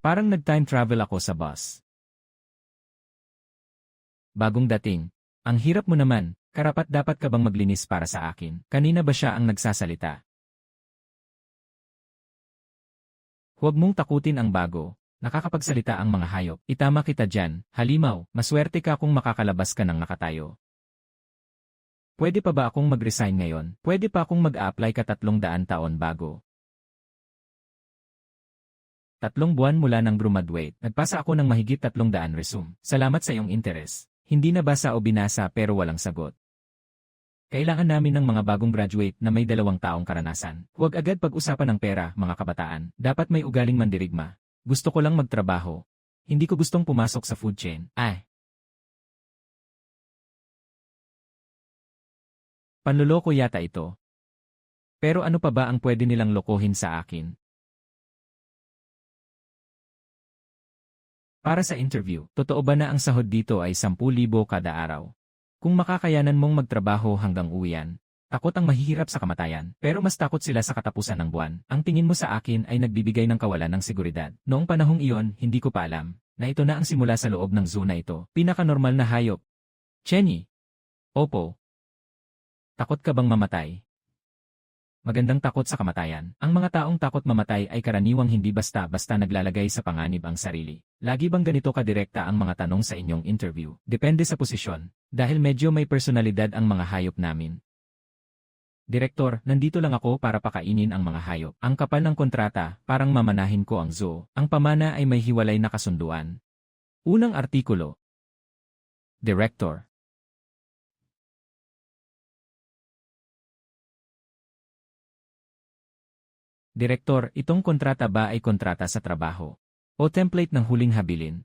Parang nag-time travel ako sa bus. Bagong dating. Ang hirap mo naman, karapat-dapat ka bang maglinis para sa akin? Kanina ba siya ang nagsasalita? Huwag mong takutin ang bago. Nakakapagsalita ang mga hayop. Itama kita dyan, halimaw, maswerte ka kung makakalabas ka ng nakatayo. Pwede pa ba akong mag-resign ngayon? Pwede pa akong mag-a-apply ka 300 taon bago. 3 buwan mula nang graduate, nagpasa ako ng mahigit 300 resume. Salamat sa iyong interes. Hindi nabasa o binasa pero walang sagot. Kailangan namin ng mga bagong graduate na may 2 taong karanasan. Huwag agad pag-usapan ng pera, mga kabataan. Dapat may ugaling mandirigma. Gusto ko lang magtrabaho. Hindi ko gustong pumasok sa food chain. Panloloko yata ito. Pero ano pa ba ang pwede nilang lokohin sa akin? Para sa interview, totoo ba na ang sahod dito ay 10,000 kada araw? Kung makakayanan mong magtrabaho hanggang uwian, takot ang mahihirap sa kamatayan, pero mas takot sila sa katapusan ng buwan. Ang tingin mo sa akin ay nagbibigay ng kawalan ng seguridad. Noong panahong iyon, hindi ko pa alam na ito na ang simula sa loob ng zoo na ito. Pinaka-normal na hayop. Chenny. Opo. Takot ka bang mamatay? Magandang takot sa kamatayan. Ang mga taong takot mamatay ay karaniwang hindi basta-basta naglalagay sa panganib ang sarili. Lagi bang ganito kadirekta ang mga tanong sa inyong interview? Depende sa posisyon. Dahil medyo may personalidad ang mga hayop namin. Direktor, nandito lang ako para pakainin ang mga hayop. Ang kapal ng kontrata, parang mamanahin ko ang zoo. Ang pamana ay may hiwalay na kasunduan. Unang artikulo. Director. Direktor, itong kontrata ba ay kontrata sa trabaho? O template ng huling habilin?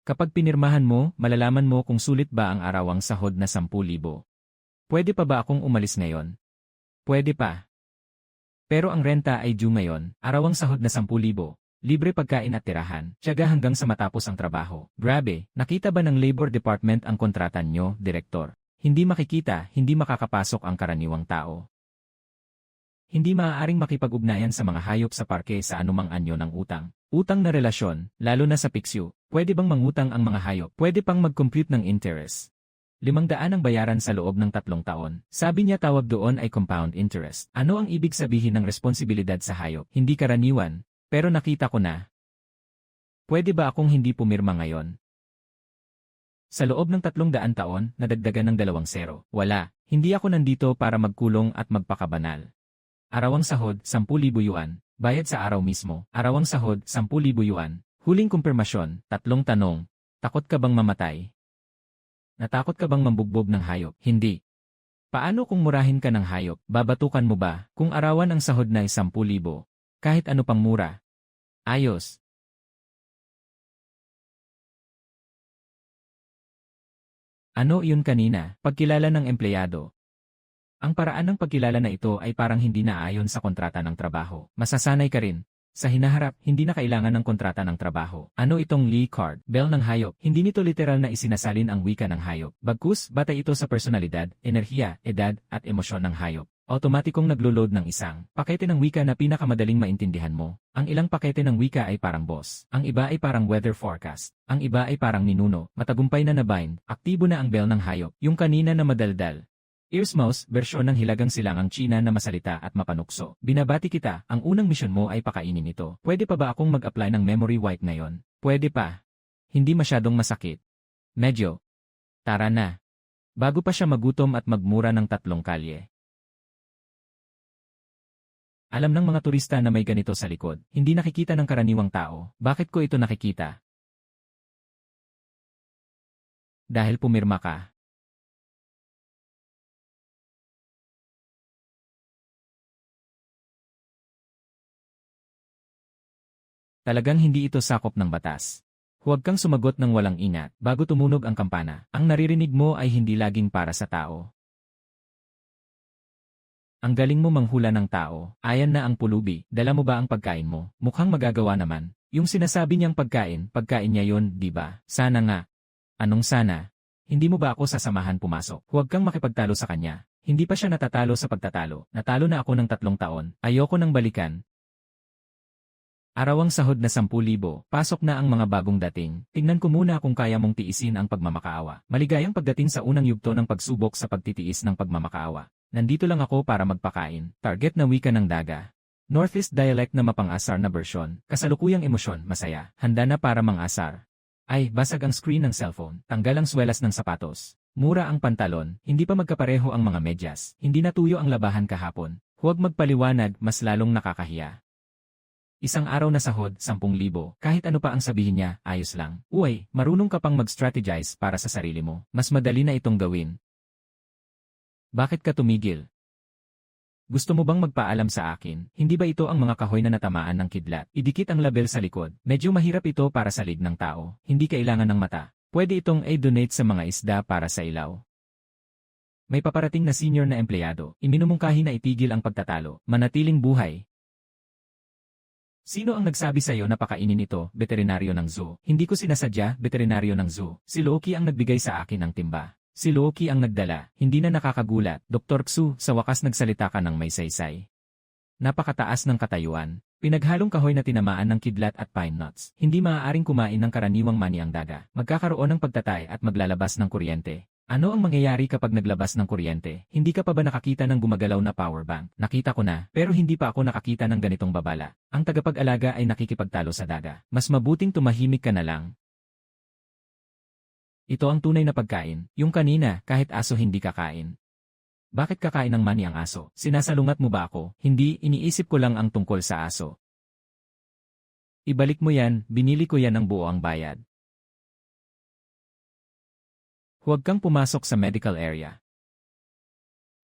Kapag pinirmahan mo, malalaman mo kung sulit ba ang arawang sahod na 10,000. Pwede pa ba akong umalis ngayon? Pwede pa. Pero ang renta ay due ngayon, arawang sahod na 10,000. Libre pagkain at tirahan, tiyaga hanggang sa matapos ang trabaho. Grabe, nakita ba ng Labor Department ang kontrata nyo, Direktor? Hindi makikita, hindi makakapasok ang karaniwang tao. Hindi maaaring makipag-ugnayan sa mga hayop sa parke sa anumang anyo ng utang. Utang na relasyon, lalo na sa piksyu, pwede bang mangutang ang mga hayop? Pwede pang mag-compute ng interest. 500 ang bayaran sa loob ng 3 taon. Sabi niya tawag doon ay compound interest. Ano ang ibig sabihin ng responsibilidad sa hayop? Hindi karaniwan, pero nakita ko na. Pwede ba akong hindi pumirma ngayon? Sa loob ng 300 taon, nadagdagan ng 2 zero. Wala, hindi ako nandito para magkulong at magpakabanal. Arawang sahod, 10,000 yuan. Bayad sa araw mismo. Arawang sahod, 10,000 yuan. Huling kumpirmasyon, 3 tanong. Takot ka bang mamatay? Natakot ka bang mambugbog ng hayop? Hindi. Paano kung murahin ka ng hayop? Babatukan mo ba? Kung arawan ang sahod na ay 10,000, kahit ano pang mura. Ayos. Ano iyon kanina? Pagkilala ng empleyado. Ang paraan ng pagkilala na ito ay parang hindi naayon sa kontrata ng trabaho. Masasanay ka rin. Sa hinaharap, hindi na kailangan ng kontrata ng trabaho. Ano itong Lee card? Bell ng hayop. Hindi nito literal na isinasalin ang wika ng hayop. Bagkus, batay ito sa personalidad, enerhiya, edad, at emosyon ng hayop. Automatikong naglo-load ng isang pakete ng wika na pinakamadaling maintindihan mo. Ang ilang pakete ng wika ay parang boss. Ang iba ay parang weather forecast. Ang iba ay parang ninuno. Matagumpay na nabind. Aktibo na ang bell ng hayop. Yung kanina na madaldal. Ears Mouse, bersyon ng hilagang silangang China na masalita at mapanukso. Binabati kita, ang unang misyon mo ay pakainin ito. Pwede pa ba akong mag-apply ng memory wipe ngayon? Pwede pa. Hindi masyadong masakit. Medyo. Tara na. Bago pa siya magutom at magmura ng 3 kalye. Alam ng mga turista na may ganito sa likod. Hindi nakikita ng karaniwang tao. Bakit ko ito nakikita? Dahil pumirma ka. Talagang hindi ito sakop ng batas. Huwag kang sumagot ng walang ingat bago tumunog ang kampana. Ang naririnig mo ay hindi laging para sa tao. Ang galing mo manghula ng tao. Ayan na ang pulubi. Dala mo ba ang pagkain mo? Mukhang magagawa naman. Yung sinasabi niyang pagkain niya yon, di ba? Sana nga. Anong sana? Hindi mo ba ako sasamahan pumasok? Huwag kang makipagtalo sa kanya. Hindi pa siya natatalo sa pagtatalo. Natalo na ako ng 3 taon. Ayoko nang balikan. Arawang sahod na 10,000, pasok na ang mga bagong dating. Tingnan ko muna kung kaya mong tiisin ang pagmamakaawa. Maligayang pagdating sa unang yugto ng pagsubok sa pagtitiis ng pagmamakaawa. Nandito lang ako para magpakain. Target na wika ng daga. Northeast dialect na mapang-asar na bersyon. Kasalukuyang emosyon, masaya. Handa na para mang-asar. Ay, basag ang screen ng cellphone. Tanggal ang swelas ng sapatos. Mura ang pantalon. Hindi pa magkapareho ang mga medyas. Hindi natuyo ang labahan kahapon. Huwag magpaliwanag, mas lalong nakakahiya. Isang araw na sahod, 10,000. Kahit ano pa ang sabihin niya, ayos lang. Uy, marunong ka pang mag-strategize para sa sarili mo. Mas madali na itong gawin. Bakit ka tumigil? Gusto mo bang magpaalam sa akin? Hindi ba ito ang mga kahoy na natamaan ng kidlat? Idikit ang label sa likod. Medyo mahirap ito para sa lig ng tao. Hindi kailangan ng mata. Pwede itong i-donate sa mga isda para sa ilaw. May paparating na senior na empleyado. Iminumungkahi na itigil ang pagtatalo. Manatiling buhay. Sino ang nagsabi sa iyo na pakainin ito, veterinaryo ng zoo? Hindi ko sinasadya, veterinaryo ng zoo. Si Loki ang nagbigay sa akin ng timba. Si Loki ang nagdala. Hindi na nakakagulat. Dr. Xu, sa wakas nagsalita ka ng may saysay. Napakataas ng katayuan. Pinaghalong kahoy na tinamaan ng kidlat at pine nuts. Hindi maaaring kumain ng karaniwang mani ang daga. Magkakaroon ng pagtatay at maglalabas ng kuryente. Ano ang mangyayari kapag naglabas ng kuryente? Hindi ka pa ba nakakita ng gumagalaw na power bank? Nakita ko na, pero hindi pa ako nakakita ng ganitong babala. Ang tagapag-alaga ay nakikipagtalo sa daga. Mas mabuting tumahimik ka na lang. Ito ang tunay na pagkain. Yung kanina, kahit aso hindi kakain. Bakit kakain ng mani ang aso? Sinasalungat mo ba ako? Hindi, iniisip ko lang ang tungkol sa aso. Ibalik mo yan, binili ko yan ng buo ang bayad. Huwag kang pumasok sa medical area.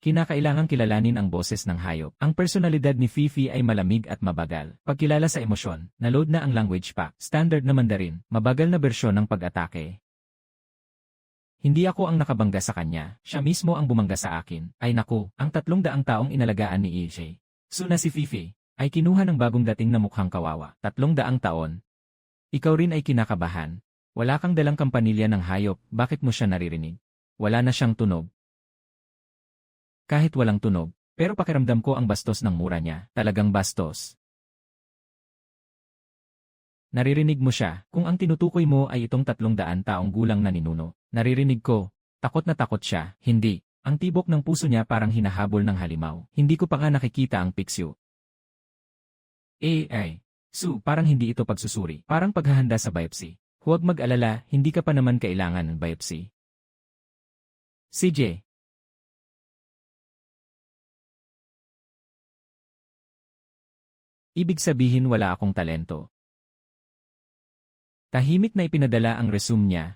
Kinakailangang kilalanin ang boses ng hayop. Ang personalidad ni Fifi ay malamig at mabagal. Pagkilala sa emosyon, naload na ang language pack. Standard na Mandarin, mabagal na bersyon ng pag-atake. Hindi ako ang nakabangga sa kanya, siya mismo ang bumangga sa akin. Ay naku, ang 300 taong inalagaan ni EJ. Suna si Fifi, ay kinuha ng bagong dating na mukhang kawawa. 300 taon. Ikaw rin ay kinakabahan. Wala kang dalang kampanilya ng hayop, bakit mo siya naririnig? Wala na siyang tunog. Kahit walang tunog, pero pakiramdam ko ang bastos ng mura niya, talagang bastos. Naririnig mo siya, kung ang tinutukoy mo ay itong 300 taong gulang na ninuno. Naririnig ko, takot na takot siya, hindi. Ang tibok ng puso niya parang hinahabol ng halimaw. Hindi ko pa nga nakikita ang piksyo. Su, parang hindi ito pagsusuri, parang paghahanda sa biopsy. Huwag mag-alala, hindi ka pa naman kailangan ng biopsy. CJ. Ibig sabihin wala akong talento. Tahimik na ipinadala ang resume niya.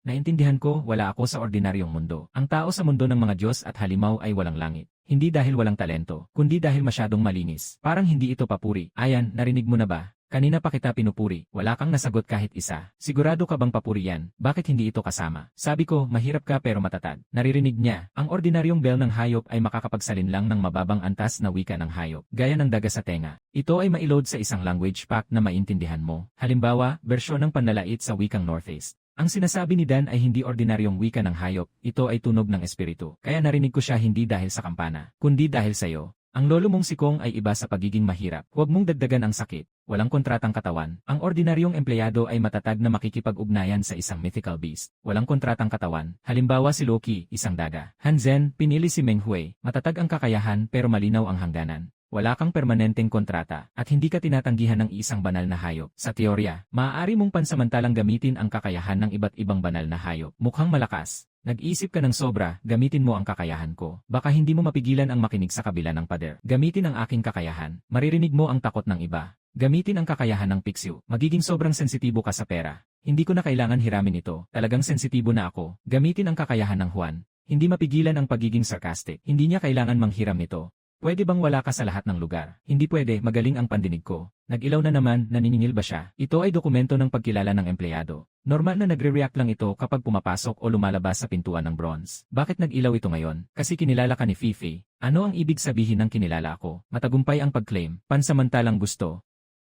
Naintindihan ko, wala ako sa ordinaryong mundo. Ang tao sa mundo ng mga Diyos at halimaw ay walang langit. Hindi dahil walang talento, kundi dahil masyadong malinis. Parang hindi ito papuri. Ayan, narinig mo na ba? Kanina pa kita pinupuri, wala kang nasagot kahit isa. Sigurado ka bang papuri yan? Bakit hindi ito kasama? Sabi ko, mahirap ka pero matatag. Naririnig niya, ang ordinaryong bell ng hayop ay makakapagsalin lang ng mababang antas na wika ng hayop, gaya ng daga sa tenga. Ito ay maiload sa isang language pack na maintindihan mo. Halimbawa, bersyon ng panlalait sa wikang Northeast. Ang sinasabi ni Dan ay hindi ordinaryong wika ng hayop, ito ay tunog ng espiritu. Kaya narinig ko siya hindi dahil sa kampana, kundi dahil sa'yo. Ang lolo mong si Kong ay iba sa pagiging mahirap. Huwag mong dagdagan ang sakit. Walang kontratang katawan. Ang ordinaryong empleyado ay matatag na makikipag-ugnayan sa isang mythical beast. Walang kontratang katawan. Halimbawa si Loki, isang daga. Hanzen, pinili si Meng Hui. Matatag ang kakayahan pero malinaw ang hangganan. Wala kang permanenteng kontrata at hindi ka tinatanggihan ng isang banal na hayop. Sa teorya, maaari mong pansamantalang gamitin ang kakayahan ng iba't ibang banal na hayop. Mukhang malakas. Nag-isip ka ng sobra, gamitin mo ang kakayahan ko. Baka hindi mo mapigilan ang makinig sa kabila ng pader. Gamitin ang aking kakayahan. Maririnig mo ang takot ng iba. Gamitin ang kakayahan ng Pixiu. Magiging sobrang sensitibo ka sa pera. Hindi ko na kailangan hiramin ito. Talagang sensitibo na ako. Gamitin ang kakayahan ng Juan. Hindi mapigilan ang pagiging sarcastic. Hindi niya kailangan manghiram nito. Pwede bang wala ka sa lahat ng lugar? Hindi pwede, magaling ang pandinig ko. Nag-ilaw na naman, naniningil ba siya? Ito ay dokumento ng pagkilala ng empleyado. Normal na nagre-react lang ito kapag pumapasok o lumalabas sa pintuan ng bronze. Bakit nag-ilaw ito ngayon? Kasi kinilala ka ni Fifi. Ano ang ibig sabihin ng kinilala ako? Matagumpay ang pag-claim. Pansamantalang gusto.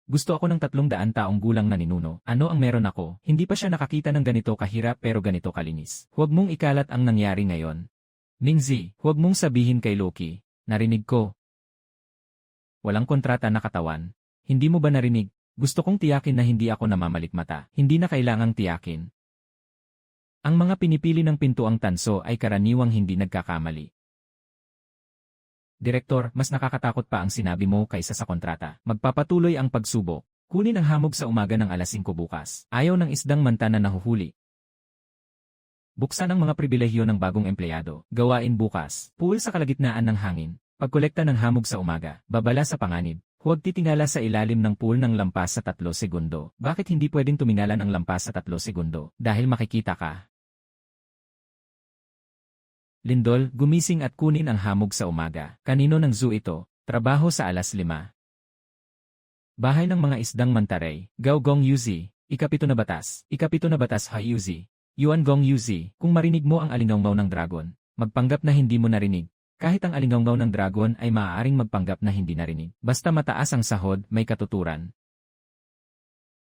Gusto ako ng 300 taong gulang na ninuno. Ano ang meron ako? Hindi pa siya nakakita ng ganito kahirap pero ganito kalinis. Huwag mong ikalat ang nangyari ngayon. Mingzi, huwag mong sabihin kay Loki. Narinig ko. Walang kontrata na katawan. Hindi mo ba narinig? Gusto kong tiyakin na hindi ako namamalikmata. Hindi na kailangang tiyakin. Ang mga pinipili ng pintuang tanso ay karaniwang hindi nagkakamali. Direktor, mas nakakatakot pa ang sinabi mo kaysa sa kontrata. Magpapatuloy ang pagsubok. Kunin ang hamog sa umaga ng alas 5 bukas. Ayaw ng isdang manta na nahuhuli. Buksan ang mga pribilehyo ng bagong empleyado. Gawain bukas. Pool sa kalagitnaan ng hangin. Pagkolekta ng hamog sa umaga. Babala sa panganib. Huwag titingala sa ilalim ng pool ng lampas sa 3 segundo. Bakit hindi pwedeng tumingalan ang lampas sa 3 segundo? Dahil makikita ka. Lindol, gumising at kunin ang hamog sa umaga. Kanino ng zoo ito? Trabaho sa alas 5. Bahay ng mga isdang mantaray. Gao Gong Yuzi. Ikapito na batas. Ikapito na batas ha Yuzi. Yuan Gong Yuzi. Kung marinig mo ang alingawgaw ng dragon, magpanggap na hindi mo narinig. Kahit ang alingawgaw ng dragon ay maaaring magpanggap na hindi narinig. Basta mataas ang sahod, may katuturan.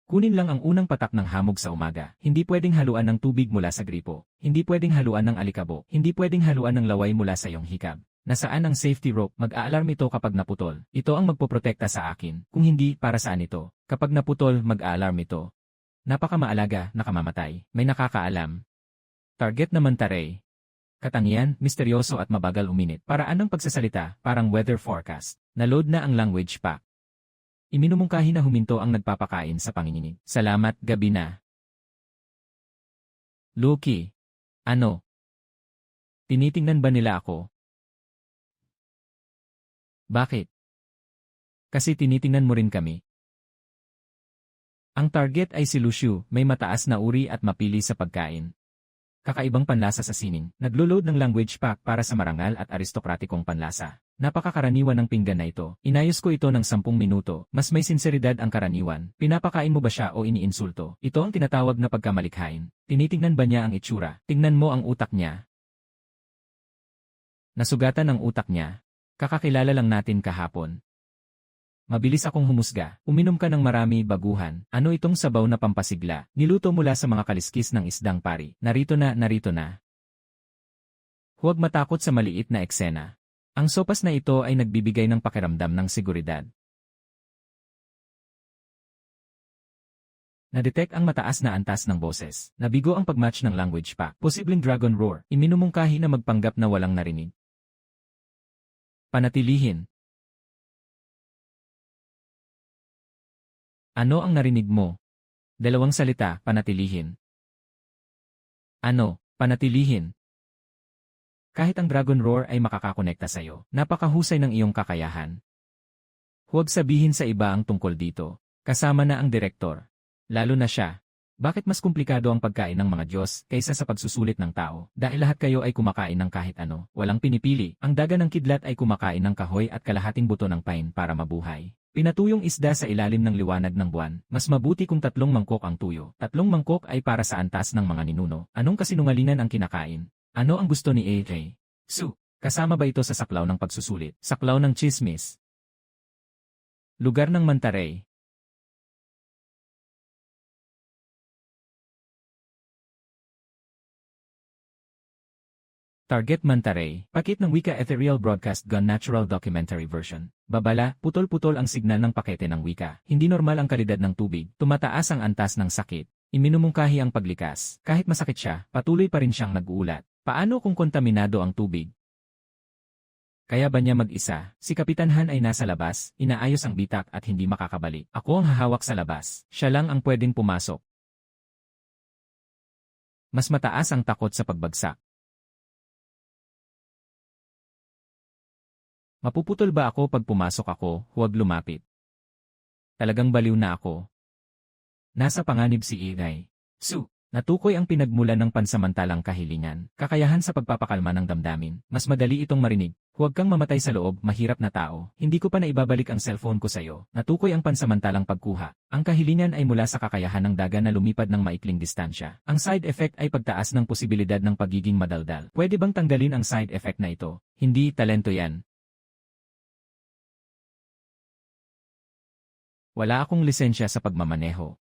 Kunin lang ang unang patak ng hamog sa umaga. Hindi pwedeng haluan ng tubig mula sa gripo. Hindi pwedeng haluan ng alikabo. Hindi pwedeng haluan ng laway mula sa iyong hikab. Nasaan ang safety rope? Mag-aalarm ito kapag naputol. Ito ang magpoprotekta sa akin. Kung hindi, para saan ito? Kapag naputol, mag-aalarm ito. Napakamaalaga, nakamamatay. May nakakaalam. Target naman taray. Katangian, misteryoso at mabagal uminit. Paraan ng pagsasalita, parang weather forecast. Naload na ang language pack. Iminumungkahi na huminto ang nagpapakain sa panginginig. Salamat, gabi na. Lucky. Ano? Tinitingnan ba nila ako? Bakit? Kasi tinitingnan mo rin kami. Ang target ay si Lucio, may mataas na uri at mapili sa pagkain. Kakaibang panlasa sa sining, naglo-load ng language pack para sa marangal at aristokratikong panlasa. Napakakaraniwan ng pinggan na ito. Inayos ko ito ng 10 minuto, mas may sinseridad ang karaniwan. Pinapakain mo ba siya o iniinsulto? Ito ang tinatawag na pagkamalikhain. Tinitingnan ba niya ang itsura? Tingnan mo ang utak niya. Nasugatan ang utak niya. Kakakilala lang natin kahapon. Mabilis akong humusga. Uminom ka ng marami, baguhan. Ano itong sabaw na pampasigla? Niluto mula sa mga kaliskis ng isdang pari. Narito na, narito na. Huwag matakot sa maliit na eksena. Ang sopas na ito ay nagbibigay ng pakiramdam ng seguridad. Na-detect ang mataas na antas ng boses. Nabigo ang pagmatch ng language pack. Posibleng dragon roar. Iminumungkahi na magpanggap na walang narinig. Panatilihin. Ano ang narinig mo? Dalawang salita, panatilihin. Ano, panatilihin? Kahit ang dragon roar ay makakakonekta sa'yo, napakahusay ng iyong kakayahan. Huwag sabihin sa iba ang tungkol dito. Kasama na ang direktor. Lalo na siya. Bakit mas komplikado ang pagkain ng mga Diyos kaysa sa pagsusulit ng tao? Dahil lahat kayo ay kumakain ng kahit ano, walang pinipili. Ang daga ng kidlat ay kumakain ng kahoy at kalahating buto ng pine para mabuhay. Pinatuyong isda sa ilalim ng liwanag ng buwan, mas mabuti kung 3 mangkok ang tuyo. 3 mangkok ay para sa antas ng mga ninuno. Anong kasinungalingan ang kinakain? Ano ang gusto ni AJ? Su, kasama ba ito sa saklaw ng pagsusulit? Saklaw ng chismis? Lugar ng Mantaray. Target Mantaray, pakit ng wika ethereal broadcast gun natural documentary version. Babala, putol-putol ang signal ng pakete ng wika. Hindi normal ang kalidad ng tubig. Tumataas ang antas ng sakit. Iminumungkahi ang paglikas. Kahit masakit siya, patuloy pa rin siyang nag-uulat. Paano kung kontaminado ang tubig? Kaya ba niya mag-isa? Si Kapitan Han ay nasa labas, inaayos ang bitak at hindi makakabalik. Ako ang hahawak sa labas. Siya lang ang pwedeng pumasok. Mas mataas ang takot sa pagbagsak. Mapuputol ba ako pag pumasok ako? Huwag lumapit. Talagang baliw na ako. Nasa panganib si Igay. Su, natukoy ang pinagmulan ng pansamantalang kahilingan. Kakayahan sa pagpapakalma ng damdamin. Mas madali itong marinig. Huwag kang mamatay sa loob, mahirap na tao. Hindi ko pa naibabalik ang cellphone ko sa'yo. Natukoy ang pansamantalang pagkuha. Ang kahilingan ay mula sa kakayahan ng daga na lumipad ng maikling distansya. Ang side effect ay pagtaas ng posibilidad ng pagiging madaldal. Pwede bang tanggalin ang side effect na ito? Hindi talento yan. Wala akong lisensya sa pagmamaneho.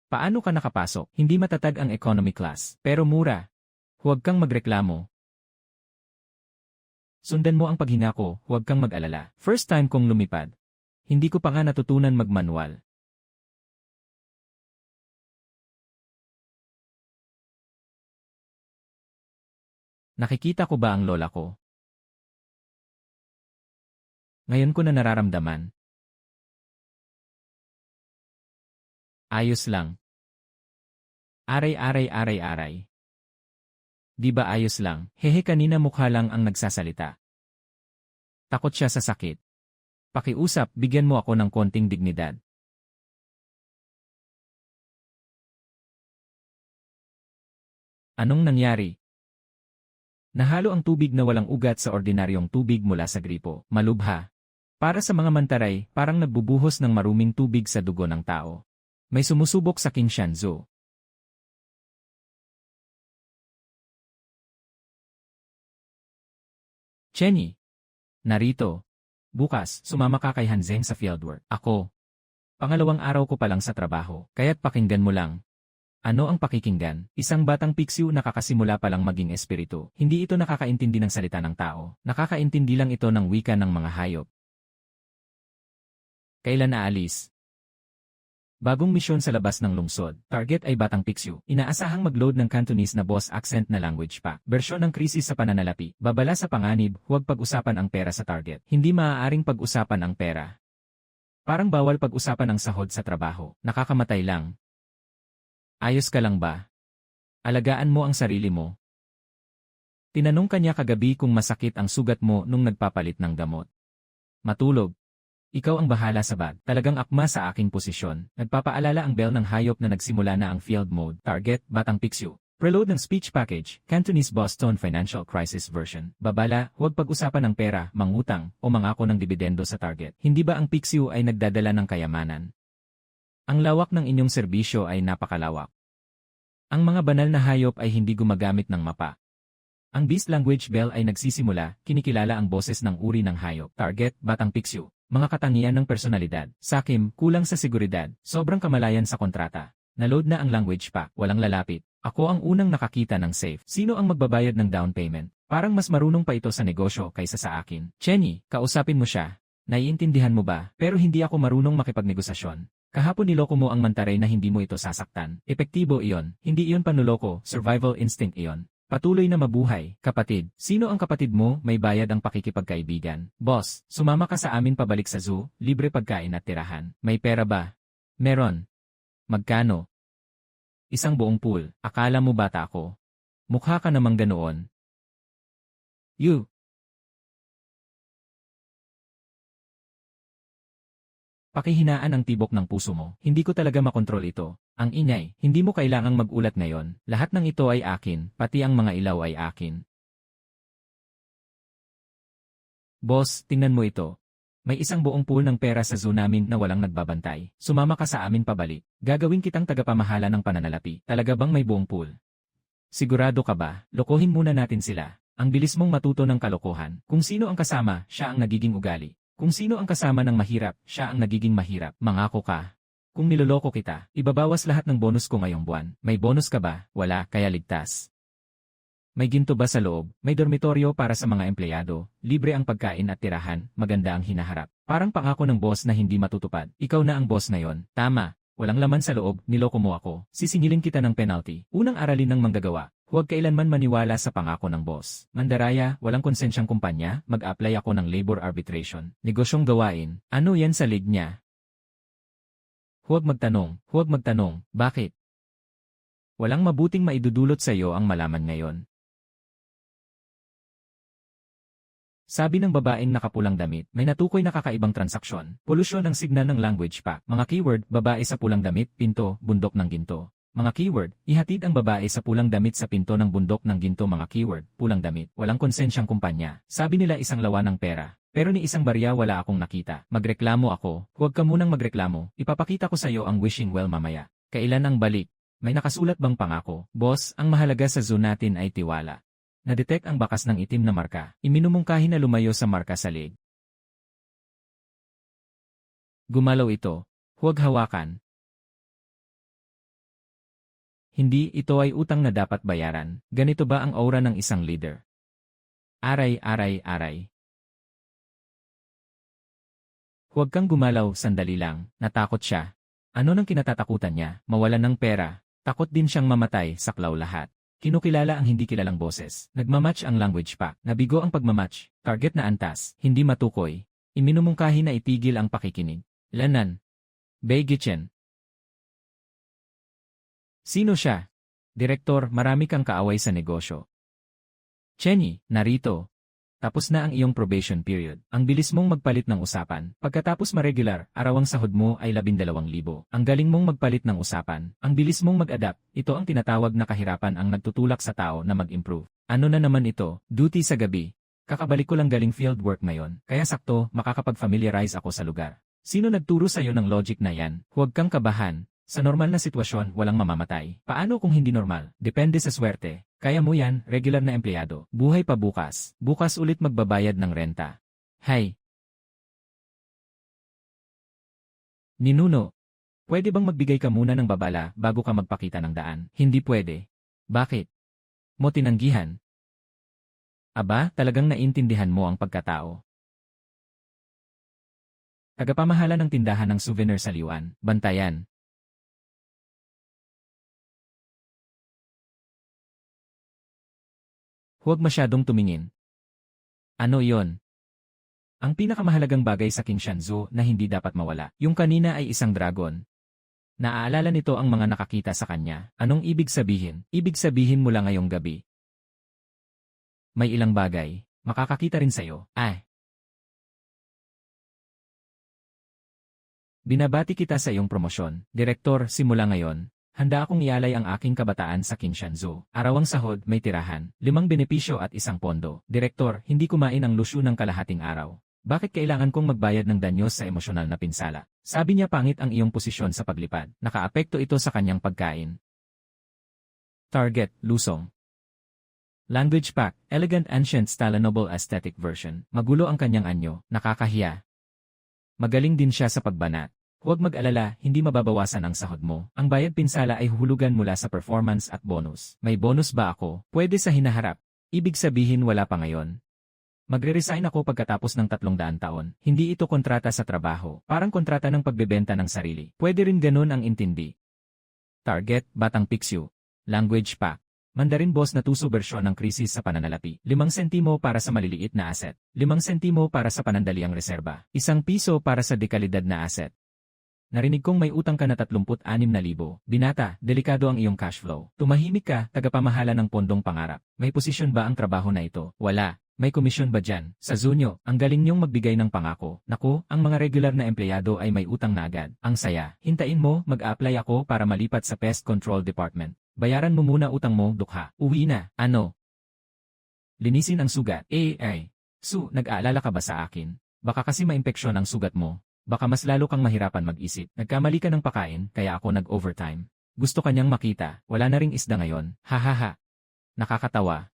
Paano ka nakapasok? Hindi matatag ang economy class, pero mura. Huwag kang magreklamo. Sundan mo ang paghinga ko, huwag kang mag-alala. First time kong lumipad. Hindi ko pa nga natutunan magmanual. Nakikita ko ba ang lola ko? Ngayon ko na nararamdaman. Ayos lang. Aray. Di ba ayos lang? Hehe, kanina mukha lang ang nagsasalita. Takot siya sa sakit. Pakiusap, bigyan mo ako ng konting dignidad. Anong nangyari? Nahalo ang tubig na walang ugat sa ordinaryong tubig mula sa gripo. Malubha. Para sa mga mantaray, parang nagbubuhos ng maruming tubig sa dugo ng tao. May sumusubok sa King Shanzhou. Chenny. Narito. Bukas, sumama ka kay Hanzeng sa fieldwork. Ako. Pangalawang araw ko pa lang sa trabaho, kaya't pakinggan mo lang. Ano ang pakikinggan? Isang batang piksiw nakakasimula pa lang maging espiritu. Hindi ito nakakaintindi ng salita ng tao. Nakakaintindi lang ito ng wika ng mga hayop. Kailan aalis? Bagong misyon sa labas ng lungsod. Target ay batang piksiw. Inaasahang mag-load ng Cantonese na boss accent na language pack. Bersyon ng krisis sa pananalapi. Babala sa panganib, huwag pag-usapan ang pera sa target. Hindi maaaring pag-usapan ang pera. Parang bawal pag-usapan ang sahod sa trabaho. Nakakamatay lang. Ayos ka lang ba? Alagaan mo ang sarili mo. Tinanong kanya kagabi kung masakit ang sugat mo nung nagpapalit ng gamot. Matulog. Ikaw ang bahala sa bag. Talagang akma sa aking posisyon. Nagpapaalala ang bell ng hayop na nagsimula na ang field mode. Target, batang piksiw. Preload ng speech package, Cantonese Boston Financial Crisis Version. Babala, huwag pag-usapan ng pera, mangutang, o mangako ng dibidendo sa target. Hindi ba ang piksiw ay nagdadala ng kayamanan? Ang lawak ng inyong serbisyo ay napakalawak. Ang mga banal na hayop ay hindi gumagamit ng mapa. Ang beast language bell ay nagsisimula, kinikilala ang boses ng uri ng hayop. Target, batang piksiw. Mga katangian ng personalidad. Sakim, kulang sa seguridad. Sobrang kamalayan sa kontrata. Naload na ang language pack. Walang lalapit. Ako ang unang nakakita ng safe. Sino ang magbabayad ng down payment? Parang mas marunong pa ito sa negosyo kaysa sa akin. Chenny, kausapin mo siya. Naiintindihan mo ba? Pero hindi ako marunong makipagnegosasyon. Kahapon niloko mo ang mantaray na hindi mo ito sasaktan. Epektibo iyon. Hindi iyon panuloko. Survival instinct iyon. Patuloy na mabuhay, kapatid. Sino ang kapatid mo? May bayad ang pakikipagkaibigan. Boss, sumama ka sa amin pabalik sa zoo, libre pagkain at tirahan. May pera ba? Meron. Magkano? Isang buong pool. Akala mo bata ako? Mukha ka namang ganoon. You. Pakihinaan ang tibok ng puso mo. Hindi ko talaga makontrol ito. Ang ingay, hindi mo kailangang magulat ngayon. Lahat ng ito ay akin, pati ang mga ilaw ay akin. Boss, tingnan mo ito. May isang buong pool ng pera sa zoo namin na walang nagbabantay. Sumama ka sa amin pabalik. Gagawin kitang tagapamahala ng pananalapi. Talaga bang may buong pool? Sigurado ka ba? Lokohin muna natin sila. Ang bilis mong matuto ng kalokohan. Kung sino ang kasama, siya ang nagiging ugali. Kung sino ang kasama ng mahirap, siya ang nagiging mahirap. Mangako ka. Kung niloloko kita, ibabawas lahat ng bonus ko ngayong buwan. May bonus ka ba? Wala, kaya ligtas. May ginto ba sa loob? May dormitoryo para sa mga empleyado, libre ang pagkain at tirahan, maganda ang hinaharap. Parang pangako ng boss na hindi matutupad. Ikaw na ang boss ngayon. Tama. Walang laman sa loob, niloko mo ako. Sisingilin kita ng penalty. Unang aralin ng manggagawa. Huwag kailanman maniwala sa pangako ng boss. Mandaraya, walang konsensyang kumpanya, mag-apply ako ng labor arbitration. Negosyong gawain. Ano yan sa lig niya? Huwag magtanong, bakit? Walang mabuting maidudulot sa iyo ang malaman ngayon. Sabi ng babaeng nakapulang damit, may natukoy na kakaibang transaksyon. Polusyon ng signal ng language pack. Mga keyword, babae sa pulang damit, pinto, bundok ng ginto. Mga keyword, ihatid ang babae sa pulang damit sa pinto ng bundok ng ginto. Mga keyword, pulang damit, walang konsensyang kumpanya. Sabi nila isang lawa ng pera. Pero ni isang barya wala akong nakita. Magreklamo ako. Huwag ka munang magreklamo. Ipapakita ko sa iyo ang wishing well mamaya. Kailan ang balik? May nakasulat bang pangako? Boss, ang mahalaga sa zoo natin ay tiwala. Na-detect ang bakas ng itim na marka. Iminumungkahi na lumayo sa marka sa leg. Gumalaw ito. Huwag hawakan. Hindi, ito ay utang na dapat bayaran. Ganito ba ang aura ng isang leader? Aray. Huwag kang gumalaw, sandali lang. Natakot siya. Ano nang kinatatakutan niya? Mawalan ng pera. Takot din siyang mamatay, saklaw lahat. Kinukilala ang hindi kilalang boses. Nagmamatch ang language pack. Nabigo ang pagmamatch. Target na antas. Hindi matukoy. Iminumungkahi na itigil ang pakikinig. Lanan. Beigitchen. Sino siya? Direktor, marami kang kaaway sa negosyo. Chenny, narito. Tapos na ang iyong probation period. Ang bilis mong magpalit ng usapan. Pagkatapos ma-regular, arawang sahod mo ay 12,000. Ang galing mong magpalit ng usapan. Ang bilis mong mag-adapt. Ito ang tinatawag na kahirapan ang nagtutulak sa tao na mag-improve. Ano na naman ito? Duty sa gabi. Kakabalik ko lang galing field work ngayon. Kaya sakto, makakapag-familiarize ako sa lugar. Sino nagturo sa'yo ng logic na yan? Huwag kang kabahan. Sa normal na sitwasyon, walang mamamatay. Paano kung hindi normal? Depende sa swerte. Kaya mo yan, regular na empleyado. Buhay pa bukas. Bukas ulit magbabayad ng renta. Hay! Ninuno, pwede bang magbigay ka muna ng babala bago ka magpakita ng daan? Hindi pwede. Bakit? Mo tinanggihan. Aba, talagang naintindihan mo ang pagkatao. Tagapamahala ng tindahan ng souvenir sa Liwan, bantayan. Huwag masyadong tumingin. Ano iyon? Ang pinakamahalagang bagay sa King Shanzu na hindi dapat mawala. Yung kanina ay isang dragon. Naaalala nito ang mga nakakita sa kanya. Anong ibig sabihin? Ibig sabihin mula ngayong gabi. May ilang bagay. Makakakita rin sa'yo. Binabati kita sa iyong promosyon. Direktor, simula ngayon. Handa akong ialay ang aking kabataan sa King Shanzu. Arawang sahod, may tirahan, 5 benepisyo at isang pondo. Direktor, hindi kumain ang lusyo ng kalahating araw. Bakit kailangan kong magbayad ng danyos sa emosyonal na pinsala? Sabi niya pangit ang iyong posisyon sa paglipad. Nakaapekto ito sa kanyang pagkain. Target, lusong. Language pack, elegant ancient style noble aesthetic version. Magulo ang kanyang anyo, nakakahiya. Magaling din siya sa pagbanat. Huwag mag-alala, hindi mababawasan ang sahod mo. Ang bayad pinsala ay huhulugan mula sa performance at bonus. May bonus ba ako? Pwede sa hinaharap. Ibig sabihin wala pa ngayon. Magre-resign ako pagkatapos ng 300 taon. Hindi ito kontrata sa trabaho. Parang kontrata ng pagbebenta ng sarili. Pwede rin ganun ang intindi. Target, Batang Pixiu. Language pack. Mandarin Boss na tuso bersyon ng krisis sa pananalapi. 5 sentimo para sa maliliit na asset. 5 sentimo para sa panandaliang reserba. 1 piso para sa dekalidad na asset. Narinig kong may utang ka na 36,000. Binata, delikado ang iyong cash flow. Tumahimik ka, tagapamahala ng pondong pangarap. May posisyon ba ang trabaho na ito? Wala. May komisyon ba dyan? Sa Zunyo, ang galing niyong magbigay ng pangako. Naku, ang mga regular na empleyado ay may utang na agad. Ang saya. Hintayin mo, mag-a-apply ako para malipat sa Pest Control Department. Bayaran mo muna utang mo, dukha. Uwi na. Ano? Linisin ang sugat. Su, nag-aalala ka ba sa akin? Baka kasi maimpeksyon ang sugat mo. Baka mas lalo kang mahirapan mag-isip. Nagkamali ka ng pakain, kaya ako nag-overtime. Gusto kanyang makita, wala na ring isda ngayon. Hahaha. Nakakatawa.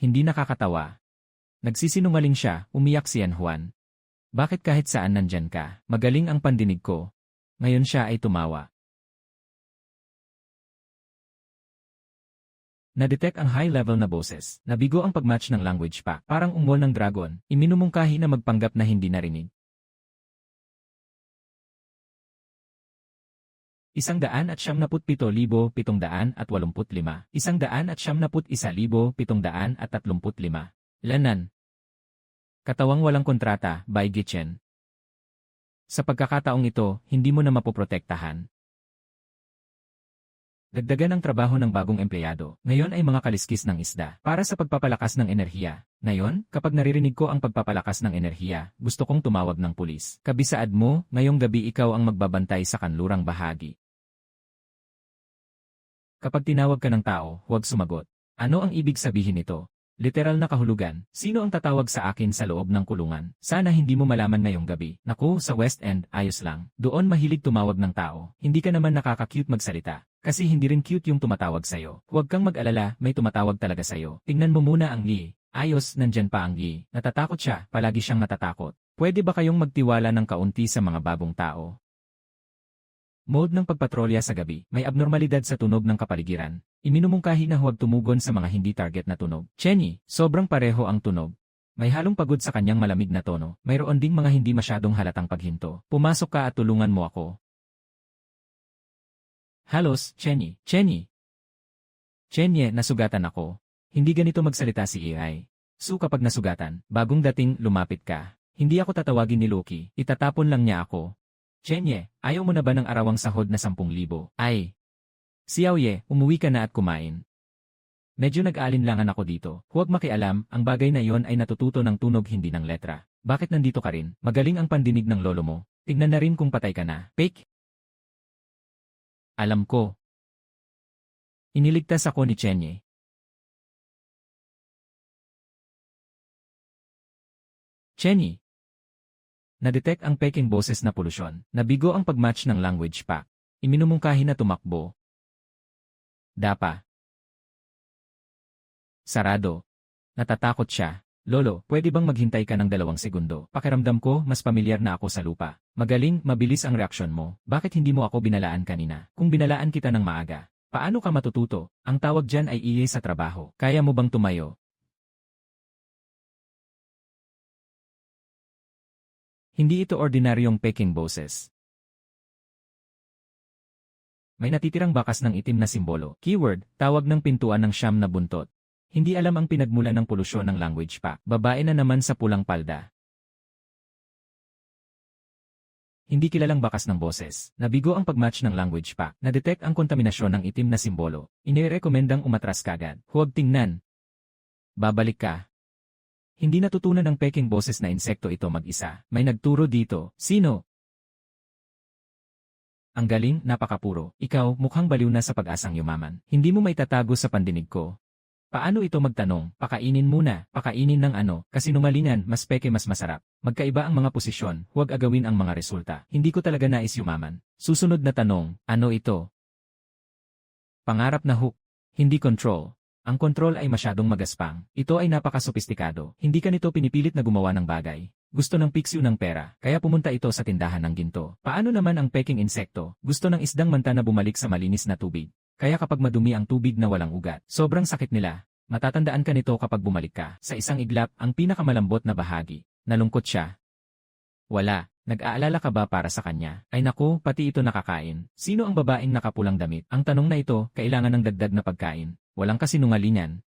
Hindi nakakatawa. Nagsisinungaling siya, umiyak si Yan Juan. Bakit kahit saan nandyan ka? Magaling ang pandinig ko. Ngayon siya ay tumawa. Na-detect ang high-level na boses. Nabigo ang pag-match ng language pack. Parang ungol ng dragon. Iminumungkahi na magpanggap na hindi narinig. 197,785. 197,735. Lanan. Katawang walang kontrata, by Gitchen. Sa pagkakataong ito, hindi mo na mapoprotektahan. Dagdagan ang trabaho ng bagong empleyado. Ngayon ay mga kaliskis ng isda. Para sa pagpapalakas ng enerhiya. Ngayon, kapag naririnig ko ang pagpapalakas ng enerhiya, gusto kong tumawag ng pulis. Kabisaad mo, ngayong gabi ikaw ang magbabantay sa kanlurang bahagi. Kapag tinawag ka ng tao, huwag sumagot. Ano ang ibig sabihin nito? Literal na kahulugan. Sino ang tatawag sa akin sa loob ng kulungan? Sana hindi mo malaman ngayong gabi. Naku, sa West End, ayos lang. Doon mahilig tumawag ng tao. Hindi ka naman nakaka-cute magsalita. Kasi hindi rin cute yung tumatawag sa'yo. Huwag kang mag-alala, may tumatawag talaga sa'yo. Tingnan mo muna ang Yi. Ayos, nandyan pa ang Yi. Natatakot siya, palagi siyang natatakot. Pwede ba kayong magtiwala ng kaunti sa mga bagong tao? Mode ng pagpatrolya sa gabi. May abnormalidad sa tunog ng kapaligiran. Iminumungkahi na huwag tumugon sa mga hindi target na tunog. Chenny, sobrang pareho ang tunog. May halong pagod sa kanyang malamig na tono. Mayroon ding mga hindi masyadong halatang paghinto. Pumasok ka at tulungan mo ako. Halos, Chenny. Chenny. Chenye, nasugatan ako. Hindi ganito magsalita si AI. So kapag nasugatan, bagong dating, lumapit ka. Hindi ako tatawagin ni Loki, itatapon lang niya ako. Chenye, ayaw mo na ba ng arawang sahod na 10,000? Ay. Xiaoye, umuwi ka na at kumain. Medyo nag-aalinlangan ako dito. Huwag makialam, ang bagay na iyon ay natututo ng tunog hindi ng letra. Bakit nandito ka rin? Magaling ang pandinig ng lolo mo. Tignan na rin kung patay ka na. Fake? Alam ko. Iniligtas ako ni Chenye. Chenny. Na-detect ang peking boses na polusyon. Nabigo ang pagmatch ng language pack. Iminumungkahi na tumakbo. Dapa. Sarado. Natatakot siya. Lolo, pwede bang maghintay ka ng 2 segundo? Pakiramdam ko, mas pamilyar na ako sa lupa. Magaling, mabilis ang reaksyon mo. Bakit hindi mo ako binalaan kanina? Kung binalaan kita ng maaga, paano ka matututo? Ang tawag dyan ay iye sa trabaho. Kaya mo bang tumayo? Hindi ito ordinaryong peking boses. May natitirang bakas ng itim na simbolo. Keyword, tawag ng pintuan ng siyam na buntot. Hindi alam ang pinagmulan ng polusyon ng language pack. Babae na naman sa pulang palda. Hindi kilalang bakas ng boses. Nabigo ang pagmatch ng language pack. Na-detect ang kontaminasyon ng itim na simbolo. Inirekomendang umatras kagad. Huwag tingnan. Babalik ka. Hindi natutunan ng peking boses na insekto ito mag-isa. May nagturo dito. Sino? Ang galing, napakapuro. Ikaw, mukhang baliw na sa pag-asang yumaman. Hindi mo maitatago sa pandinig ko. Paano ito magtanong? Pakainin muna. Pakainin ng ano? Kasinungalingan, mas peke mas masarap. Magkaiba ang mga posisyon, huwag agawin ang mga resulta. Hindi ko talaga nais yumaman. Susunod na tanong, ano ito? Pangarap na hook. Hindi control. Ang control ay masyadong magaspang. Ito ay napaka-sopistikado. Hindi ka nito pinipilit na gumawa ng bagay. Gusto ng piksiw ng pera, kaya pumunta ito sa tindahan ng ginto. Paano naman ang peking insekto? Gusto ng isdang manta na bumalik sa malinis na tubig. Kaya kapag madumi ang tubig na walang ugat, sobrang sakit nila. Matatandaan ka nito kapag bumalik ka. Sa isang iglap, ang pinakamalambot na bahagi. Nalungkot siya. Wala. Nag-aalala ka ba para sa kanya? Ay naku, pati ito nakakain. Sino ang babaeng nakapulang damit? Ang tanong na ito, kailangan ng dagdag na pagkain. Walang kasinungalingan.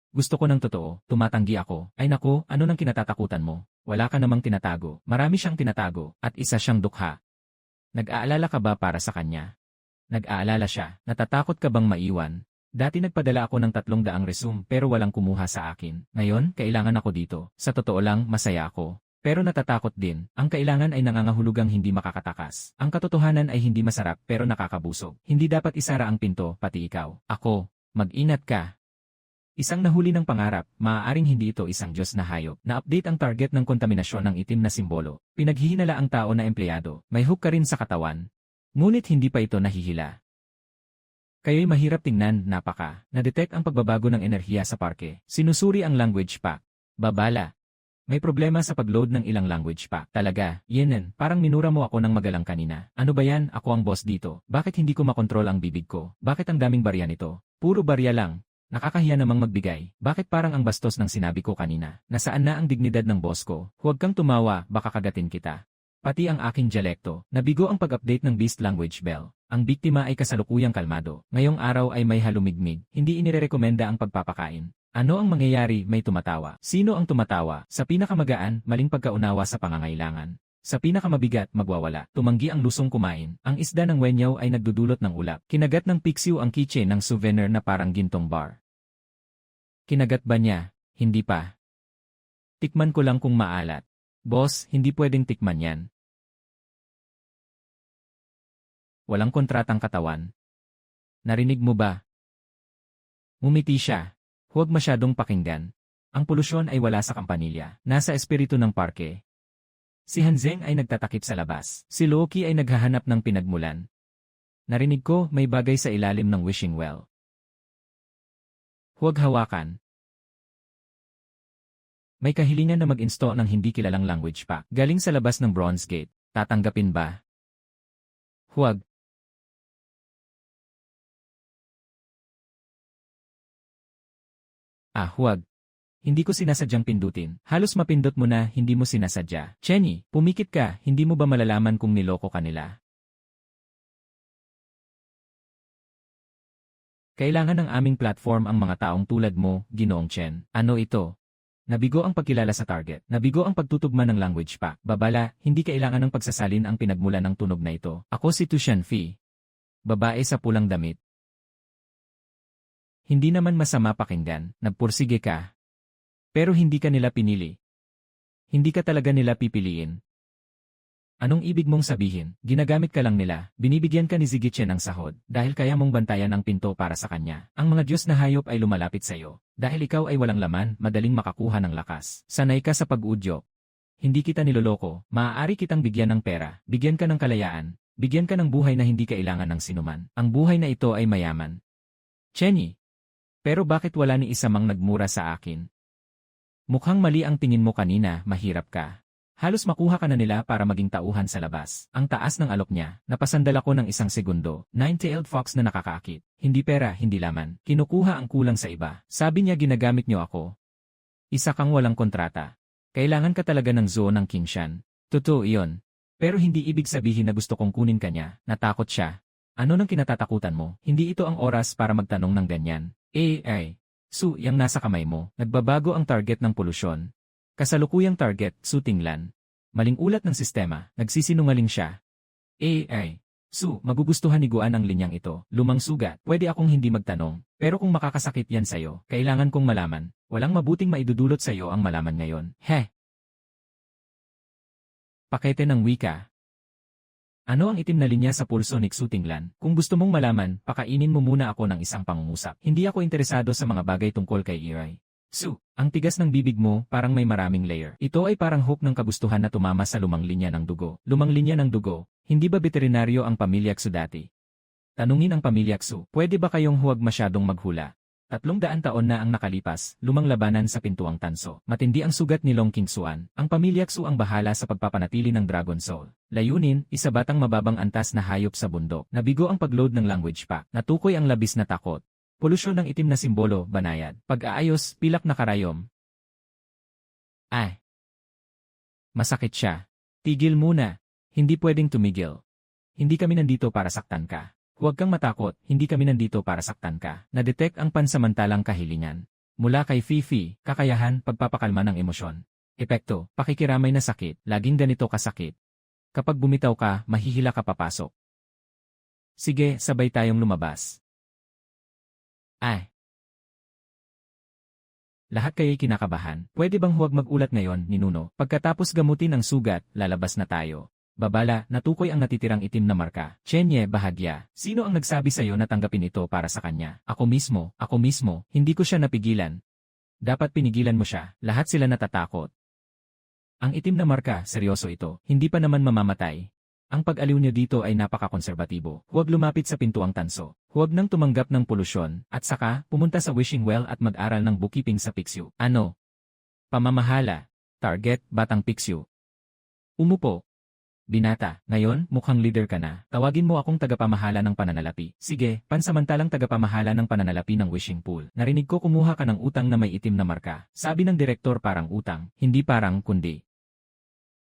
Gusto ko ng totoo, tumatanggi ako. Ay naku, ano nang kinatatakutan mo? Wala ka namang tinatago. Marami siyang tinatago, at isa siyang dukha. Nag-aalala ka ba para sa kanya? Nag-aalala siya. Natatakot ka bang maiwan? Dati nagpadala ako ng 300 resume pero walang kumuha sa akin. Ngayon, kailangan ako dito. Sa totoo lang, masaya ako. Pero natatakot din. Ang kailangan ay nangangahulugang hindi makakatakas. Ang katotohanan ay hindi masarap pero nakakabusog. Hindi dapat isara ang pinto, pati ikaw. Ako. Mag-ingat ka. Isang nahuli ng pangarap, maaaring hindi ito isang Diyos na hayop. Na-update ang target ng kontaminasyon ng itim na simbolo. Pinaghihinala ang tao na empleyado. May hook ka rin sa katawan. Ngunit hindi pa ito nahihila. Kayo'y mahirap tingnan, napaka. Na-detect ang pagbabago ng enerhiya sa parke. Sinusuri ang language pack. Babala. May problema sa pag-load ng ilang language pack. Talaga, yenen, parang minura mo ako ng magalang kanina. Ano ba yan? Ako ang boss dito. Bakit hindi ko makontrol ang bibig ko? Bakit ang daming barya nito? Puro barya lang. Nakakahiya namang magbigay. Bakit parang ang bastos ng sinabi ko kanina? Nasaan na ang dignidad ng boss ko? Huwag kang tumawa, baka kagatin kita. Pati ang aking dialekto. Nabigo ang pag-update ng Beast Language Bell. Ang biktima ay kasalukuyang kalmado. Ngayong araw ay may halumigmig. Hindi inirekomenda ang pagpapakain. Ano ang mangyayari? May tumatawa. Sino ang tumatawa? Sa pinakamagaan, maling pagkaunawa sa pangangailangan. Sa pinakamabigat, magwawala. Tumanggi ang lusong kumain. Ang isda ng wenyaw ay nagdudulot ng ulap. Kinagat ng piksiw ang keychain ng souvenir na parang gintong bar. Kinagat ba niya? Hindi pa. Tikman ko lang kung maalat. Boss, hindi pwedeng tikman yan. Walang kontratang katawan. Narinig mo ba? Ngumiti siya. Huwag masyadong pakinggan. Ang polusyon ay wala sa kampanilya. Nasa espiritu ng parke. Si Hanzeng ay nagtatakip sa labas. Si Loki ay naghahanap ng pinagmulan. Narinig ko may bagay sa ilalim ng wishing well. Huwag hawakan. May kahilingan na mag-install ng hindi kilalang language pack. Galing sa labas ng Bronze Gate. Tatanggapin ba? Huwag. Huwag. Hindi ko sinasadyang pindutin. Halos mapindot mo na, hindi mo sinasadya. Chenny, pumikit ka, hindi mo ba malalaman kung niloko ka nila? Kailangan ng aming platform ang mga taong tulad mo, Ginoong Chen. Ano ito? Nabigo ang pagkilala sa target. Nabigo ang pagtutugma ng language pa. Babala, hindi kailangan ng pagsasalin ang pinagmula ng tunog na ito. Ako si Tu Shanfi. Babae sa pulang damit. Hindi naman masama pakinggan, nagpursige ka. Pero hindi ka nila pinili. Hindi ka talaga nila pipiliin. Anong ibig mong sabihin? Ginagamit ka lang nila, binibigyan ka ni Zigiche ng sahod, dahil kaya mong bantayan ang pinto para sa kanya. Ang mga Diyos na hayop ay lumalapit sa iyo. Dahil ikaw ay walang laman, madaling makakuha ng lakas. Sanay ka sa pag-udyok. Hindi kita niloloko, maaari kitang bigyan ng pera, bigyan ka ng kalayaan, bigyan ka ng buhay na hindi kailangan ng sinuman. Ang buhay na ito ay mayaman. Chenny. Pero bakit wala ni isa mang nagmura sa akin? Mukhang mali ang tingin mo kanina, mahirap ka. Halos makuha ka na nila para maging tauhan sa labas. Ang taas ng alok niya, napasandal ako ng isang segundo. Nine-tailed fox na nakakaakit. Hindi pera, hindi laman. Kinukuha ang kulang sa iba. Sabi niya ginagamit niyo ako. Isa kang walang kontrata. Kailangan ka talaga ng zoo ng King Shan. Totoo iyon. Pero hindi ibig sabihin na gusto kong kunin ka niya. Natakot siya. Ano nang kinatatakutan mo? Hindi ito ang oras para magtanong ng ganyan. Su, yang nasa kamay mo. Nagbabago ang target ng polusyon. Kasalukuyang target, Su Tinglan. Maling ulat ng sistema, nagsisinungaling siya. Su, magugustuhan ni Guan ang linyang ito. Lumang sugat, pwede akong hindi magtanong. Pero kung makakasakit yan sa'yo, kailangan kong malaman. Walang mabuting maidudulot sa'yo ang malaman ngayon. Pakete ng wika. Ano ang itim na linya sa pulso ni Su Tinglan? Kung gusto mong malaman, pakainin mo muna ako ng isang pangungusap. Hindi ako interesado sa mga bagay tungkol kay Irai. Su, ang tigas ng bibig mo, parang may maraming layer. Ito ay parang hook ng kagustuhan na tumama sa lumang linya ng dugo. Lumang linya ng dugo, hindi ba veterinaryo ang pamilya Xu dati? Tanungin ang pamilya Xu, pwede ba kayong huwag masyadong maghula? 300 taon na ang nakalipas, lumang labanan sa pintuang tanso. Matindi ang sugat ni Long Qingxuan. Ang pamilya Xu ang bahala sa pagpapanatili ng Dragon Soul. Layunin, isa batang mababang antas na hayop sa bundok. Nabigo ang pagload ng language pack. Natukoy ang labis na takot. Polusyon ng itim na simbolo, banayad. Pag-aayos, pilak na karayom. Masakit siya. Tigil muna. Hindi pwedeng tumigil. Hindi kami nandito para saktan ka. Huwag kang matakot, hindi kami nandito para saktan ka. Na-detect ang pansamantalang kahilingan. Mula kay Fifi, kakayahan, pagpapakalma ng emosyon. Epekto, pakikiramay na sakit, laging ganito kasakit. Kapag bumitaw ka, mahihila ka papasok. Sige, sabay tayong lumabas. Lahat kaya'y kinakabahan. Pwede bang huwag mag-ulat ngayon, Ninuno? Pagkatapos gamutin ang sugat, lalabas na tayo. Babala, natukoy ang natitirang itim na marka. Chenye, bahagya. Sino ang nagsabi sa'yo na tanggapin ito para sa kanya? Ako mismo, hindi ko siya napigilan. Dapat pinigilan mo siya, lahat sila natatakot. Ang itim na marka, seryoso ito, hindi pa naman mamamatay. Ang pag-aliw niyo dito ay napaka-konserbatibo. Huwag lumapit sa pintuang tanso. Huwag nang tumanggap ng polusyon, at saka, pumunta sa wishing well at mag-aral ng bookkeeping sa Pixiu. Ano? Pamamahala. Target, Batang Pixiu. Umupo. Binata, ngayon, mukhang leader ka na. Tawagin mo akong tagapamahala ng pananalapi. Sige, pansamantalang tagapamahala ng pananalapi ng wishing pool. Narinig ko kumuha ka ng utang na may itim na marka. Sabi ng direktor parang utang, hindi parang kundi.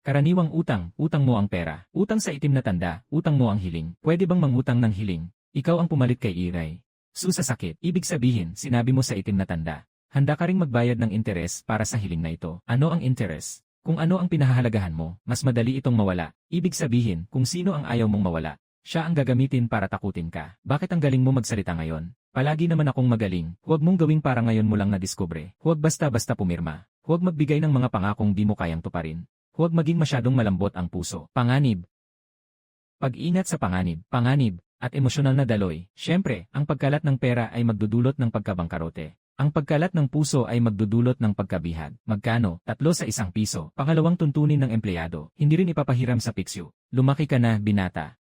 Karaniwang utang, utang mo ang pera. Utang sa itim na tanda, utang mo ang hiling. Pwede bang mangutang ng hiling? Ikaw ang pumalit kay Iray. Su sa sakit, ibig sabihin, sinabi mo sa itim na tanda. Handa ka ring magbayad ng interes para sa hiling na ito. Ano ang interes? Kung ano ang pinahahalagahan mo, mas madali itong mawala. Ibig sabihin, kung sino ang ayaw mong mawala, siya ang gagamitin para takutin ka. Bakit ang galing mo magsalita ngayon? Palagi naman akong magaling. Huwag mong gawing para ngayon mo lang nadiskubre. Huwag basta-basta pumirma. Huwag magbigay ng mga pangakong di mo kayang tuparin. Huwag maging masyadong malambot ang puso. Panganib. Pag-ingat sa panganib, at emosyonal na daloy. Siyempre, ang pagkalat ng pera ay magdudulot ng pagkabangkarote. Ang pagkalat ng puso ay magdudulot ng pagkabihag. Magkano? 3 sa 1 piso. Pangalawang tuntunin ng empleyado. Hindi rin ipapahiram sa Pixiu. Lumaki ka na, binata.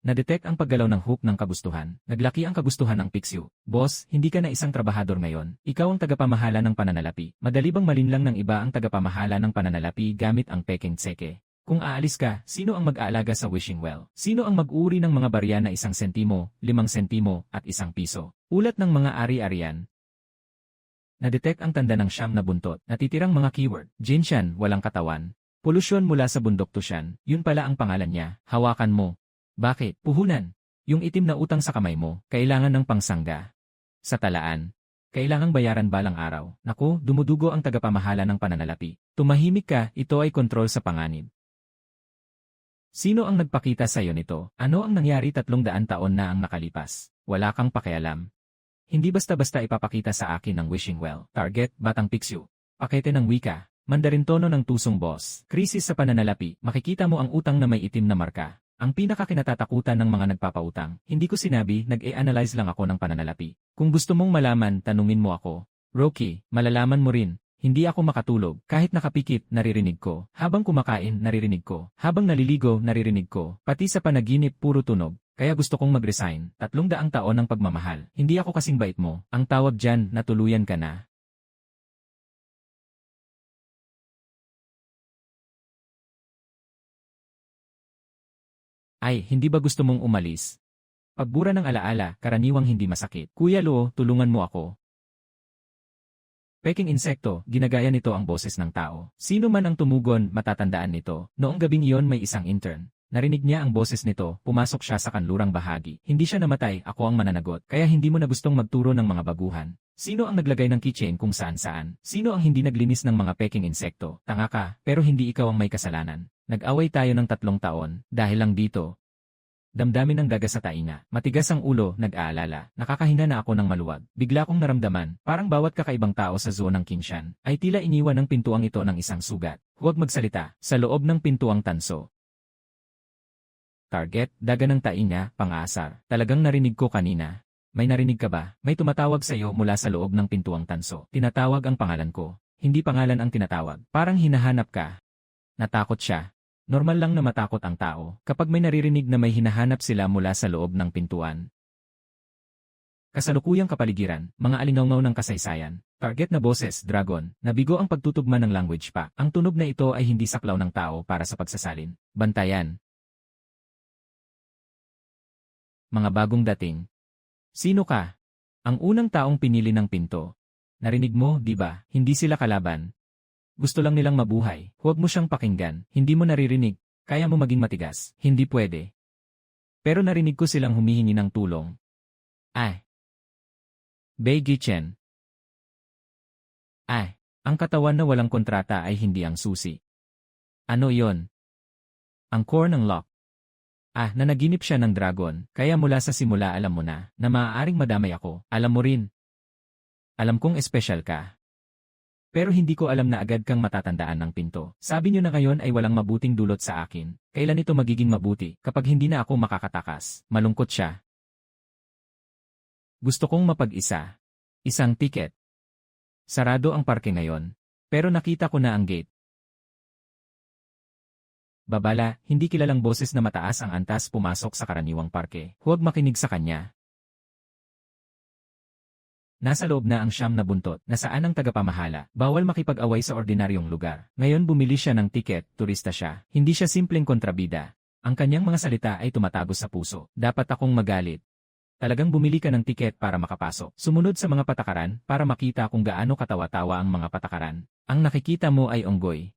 Na-detect ang paggalaw ng hook ng kagustuhan. Naglaki ang kagustuhan ng Pixiu. Boss, hindi ka na isang trabahador ngayon. Ikaw ang tagapamahala ng pananalapi. Madali bang malinlang ng iba ang tagapamahala ng pananalapi gamit ang Peking Tseke? Kung aalis ka, sino ang mag-aalaga sa wishing well? Sino ang mag-uri ng mga barya na 1 sentimo, 5 sentimo, at 1 piso? Ulat ng mga ari-arian. Na-detect ang tanda ng siyam na buntot. Natitirang mga keyword. Jinshan, walang katawan. Polusyon mula sa bundok Tushan. Yun pala ang pangalan niya. Hawakan mo. Bakit? Puhunan. Yung itim na utang sa kamay mo, kailangan ng pangsangga. Sa talaan. Kailangang bayaran balang araw. Naku, dumudugo ang tagapamahala ng pananalapi. Tumahimik ka, ito ay kontrol sa panganib. Sino ang nagpakita sa iyo nito? Ano ang nangyari 300 taon na ang nakalipas? Wala kang pakialam. Hindi basta-basta ipapakita sa akin ang wishing well. Target, Batang Piksyu. Pakete ng wika. Mandarin tono ng tusong boss. Krisis sa pananalapi. Makikita mo ang utang na may itim na marka. Ang pinakakinatatakutan ng mga nagpapautang. Hindi ko sinabi, nag-e-analyze lang ako ng pananalapi. Kung gusto mong malaman, tanungin mo ako. Rocky, malalaman mo rin. Hindi ako makatulog, kahit nakapikit, naririnig ko. Habang kumakain, naririnig ko. Habang naliligo, naririnig ko. Pati sa panaginip, puro tunog. Kaya gusto kong mag-resign. 300 taon ng pagmamahal. Hindi ako kasing bait mo. Ang tawag dyan, natuluyan ka na. Ay, hindi ba gusto mong umalis? Pagbura ng alaala, karaniwang hindi masakit. Kuya Luo, tulungan mo ako. Peking insekto, ginagaya nito ang boses ng tao. Sino man ang tumugon, matatandaan nito. Noong gabing iyon may isang intern. Narinig niya ang boses nito, pumasok siya sa kanlurang bahagi. Hindi siya namatay, ako ang mananagot. Kaya hindi mo na gustong magturo ng mga baguhan. Sino ang naglagay ng keychain kung saan-saan? Sino ang hindi naglinis ng mga peking insekto? Tanga ka, pero hindi ikaw ang may kasalanan. Nag-away tayo ng 3 taon, dahil lang dito. Damdamin ng daga sa tainga. Matigas ang ulo, nag-aalala. Nakakahina na ako ng maluwag. Bigla kong naramdaman, parang bawat kakaibang tao sa zonang Kinshan, ay tila iniwan ng pintuang ito ng isang sugat. Huwag magsalita, sa loob ng pintuang tanso. Target, daga ng tainga, pang-aasar. Talagang narinig ko kanina. May narinig ka ba? May tumatawag sa iyo mula sa loob ng pintuang tanso. Tinatawag ang pangalan ko. Hindi pangalan ang tinatawag. Parang hinahanap ka. Natakot siya. Normal lang na matakot ang tao kapag may naririnig na may hinahanap sila mula sa loob ng pintuan. Kasalukuyang kapaligiran, mga alingawngaw ng kasaysayan. Target na boses, dragon, nabigo ang pagtutugma ng language pa. Ang tunog na ito ay hindi saklaw ng tao para sa pagsasalin. Bantayan. Mga bagong dating. Sino ka? Ang unang taong pinili ng pinto. Narinig mo, di ba? Hindi sila kalaban. Gusto lang nilang mabuhay. Huwag mo siyang pakinggan. Hindi mo naririnig. Kaya mo maging matigas. Hindi pwede. Pero narinig ko silang humihingi ng tulong. Ay. Bei Gichen. Ay. Ang katawan na walang kontrata ay hindi ang susi. Ano yon? Ang core ng lock. Ah, nanaginip siya ng dragon. Kaya mula sa simula alam mo na maaaring madamay ako. Alam mo rin. Alam kong espesyal ka. Pero hindi ko alam na agad kang matatandaan ng pinto. Sabi niyo na ngayon ay walang mabuting dulot sa akin. Kailan ito magiging mabuti kapag hindi na ako makakatakas? Malungkot siya. Gusto kong mapag-isa. Isang tiket. Sarado ang parke ngayon. Pero nakita ko na ang gate. Babala, hindi kilalang boses na mataas ang antas pumasok sa karaniwang parke. Huwag makinig sa kanya. Nasa loob na ang siyam na buntot, nasaan ang tagapamahala, bawal makipag-away sa ordinaryong lugar. Ngayon bumili siya ng tiket, turista siya. Hindi siya simpleng kontrabida. Ang kanyang mga salita ay tumatagos sa puso. Dapat akong magalit. Talagang bumili ka ng tiket para makapasok. Sumunod sa mga patakaran para makita kung gaano katawa-tawa ang mga patakaran. Ang nakikita mo ay unggoy.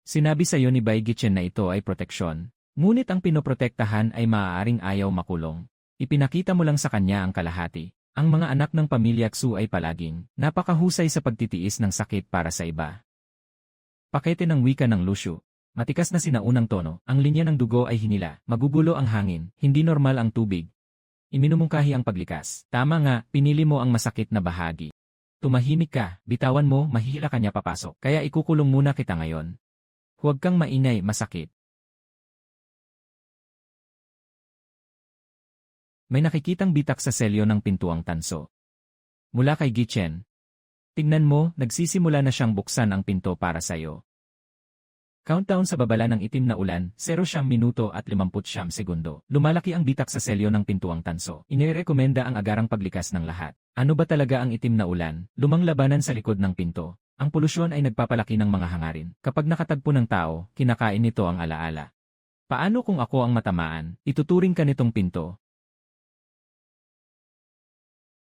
Sinabi sa iyo ni Bai Gichen na ito ay proteksyon. Ngunit ang pinoprotektahan ay maaaring ayaw makulong. Ipinakita mo lang sa kanya ang kalahati. Ang mga anak ng pamilya Xu ay palaging napakahusay sa pagtitiis ng sakit para sa iba. Pakete ng wika ng Lushu. Matikas na sinaunang tono, ang linya ng dugo ay hinila, magugulo ang hangin, hindi normal ang tubig. Iminumungkahi ang paglikas. Tama nga, pinili mo ang masakit na bahagi. Tumahimik ka, bitawan mo, mahihila kanya papasok. Kaya ikukulong muna kita ngayon. Huwag kang maingay, masakit. May nakikitang bitak sa selyo ng pintuang tanso. Mula kay Gichen. Tignan mo, nagsisimula na siyang buksan ang pinto para sa'yo. Countdown sa babala ng itim na ulan, 0 minuto at 59 segundo. Lumalaki ang bitak sa selyo ng pintuang tanso. Inirekomenda ang agarang paglikas ng lahat. Ano ba talaga ang itim na ulan? Lumang labanan sa likod ng pinto. Ang polusyon ay nagpapalaki ng mga hangarin. Kapag nakatagpo ng tao, kinakain nito ang alaala. Paano kung ako ang matamaan? Ituturing ka nitong pinto.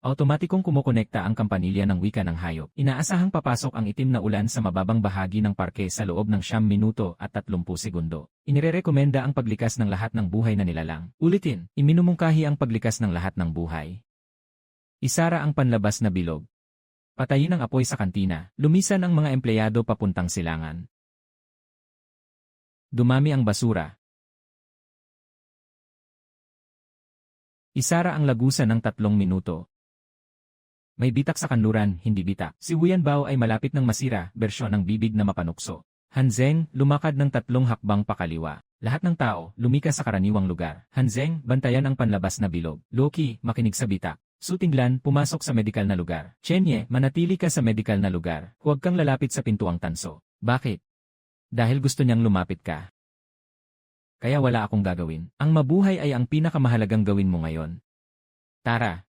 Automatikong kumokonekta ang kampanilya ng wika ng hayop. Inaasahang papasok ang itim na ulan sa mababang bahagi ng parke sa loob ng 9 minuto at 30 segundo. Inirerekomenda ang paglikas ng lahat ng buhay na nilalang. Ulitin, iminumungkahi ang paglikas ng lahat ng buhay. Isara ang panlabas na bilog. Patayin ang apoy sa kantina. Lumisan ang mga empleyado papuntang silangan. Dumami ang basura. Isara ang lagusan ng 3 minuto. May bitak sa kanluran, hindi bitak. Si Huyan Bao ay malapit ng masira, bersyon ng bibig na mapanukso. Hanzeng, lumakad ng 3 hakbang pakaliwa. Lahat ng tao, lumikas sa karaniwang lugar. Hanzeng, bantayan ang panlabas na bilog. Loki, makinig sa bitak. Sutinglan, pumasok sa medikal na lugar. Chenye, manatili ka sa medikal na lugar. Huwag kang lalapit sa pintuang tanso. Bakit? Dahil gusto niyang lumapit ka. Kaya wala akong gagawin. Ang mabuhay ay ang pinakamahalagang gawin mo ngayon. Tara.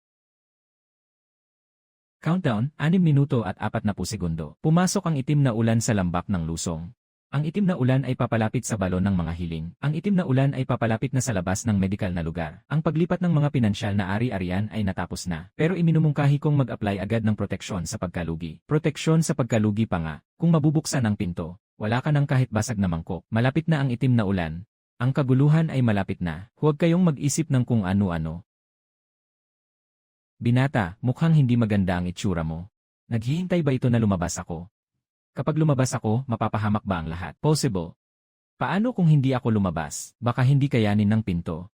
Countdown, 6 minuto at 40 segundo. Pumasok ang itim na ulan sa lambak ng lusong. Ang itim na ulan ay papalapit sa balon ng mga hiling. Ang itim na ulan ay papalapit na sa labas ng medikal na lugar. Ang paglipat ng mga pinansyal na ari-arian ay natapos na. Pero iminumungkahi kong mag-apply agad ng proteksyon sa pagkalugi. Proteksyon sa pagkalugi pa nga. Kung mabubuksan ang pinto, wala ka ng kahit basag na mangkok. Malapit na ang itim na ulan. Ang kaguluhan ay malapit na. Huwag kayong mag-isip ng kung ano-ano. Binata, mukhang hindi maganda ang itsura mo. Naghihintay ba ito na lumabas ako? Kapag lumabas ako, mapapahamak ba ang lahat? Possible. Paano kung hindi ako lumabas? Baka hindi kayanin ng pinto.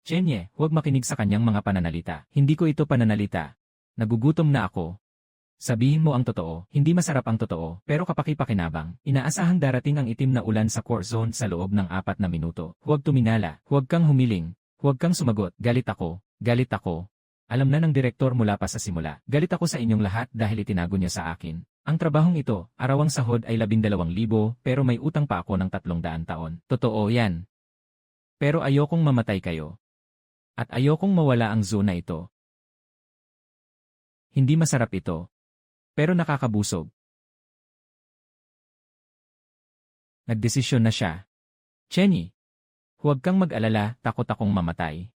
Chenye, huwag makinig sa kanyang mga pananalita. Hindi ko ito pananalita. Nagugutom na ako. Sabihin mo ang totoo, hindi masarap ang totoo, pero kapaki-pakinabang. Inaasahang darating ang itim na ulan sa core zone sa loob ng 4 na minuto. Huwag tuminala, huwag kang humiling, huwag kang sumagot. Galit ako. Galit ako. Alam na ng direktor mula pa sa simula. Galit ako sa inyong lahat dahil itinago niya sa akin. Ang trabahong ito, arawang sahod ay 12,000 pero may utang pa ako ng 300 taon. Totoo yan. Pero ayokong mamatay kayo. At ayokong mawala ang zona ito. Hindi masarap ito. Pero nakakabusog. Nagdesisyon na siya. Chenny, huwag kang mag-alala, takot akong mamatay.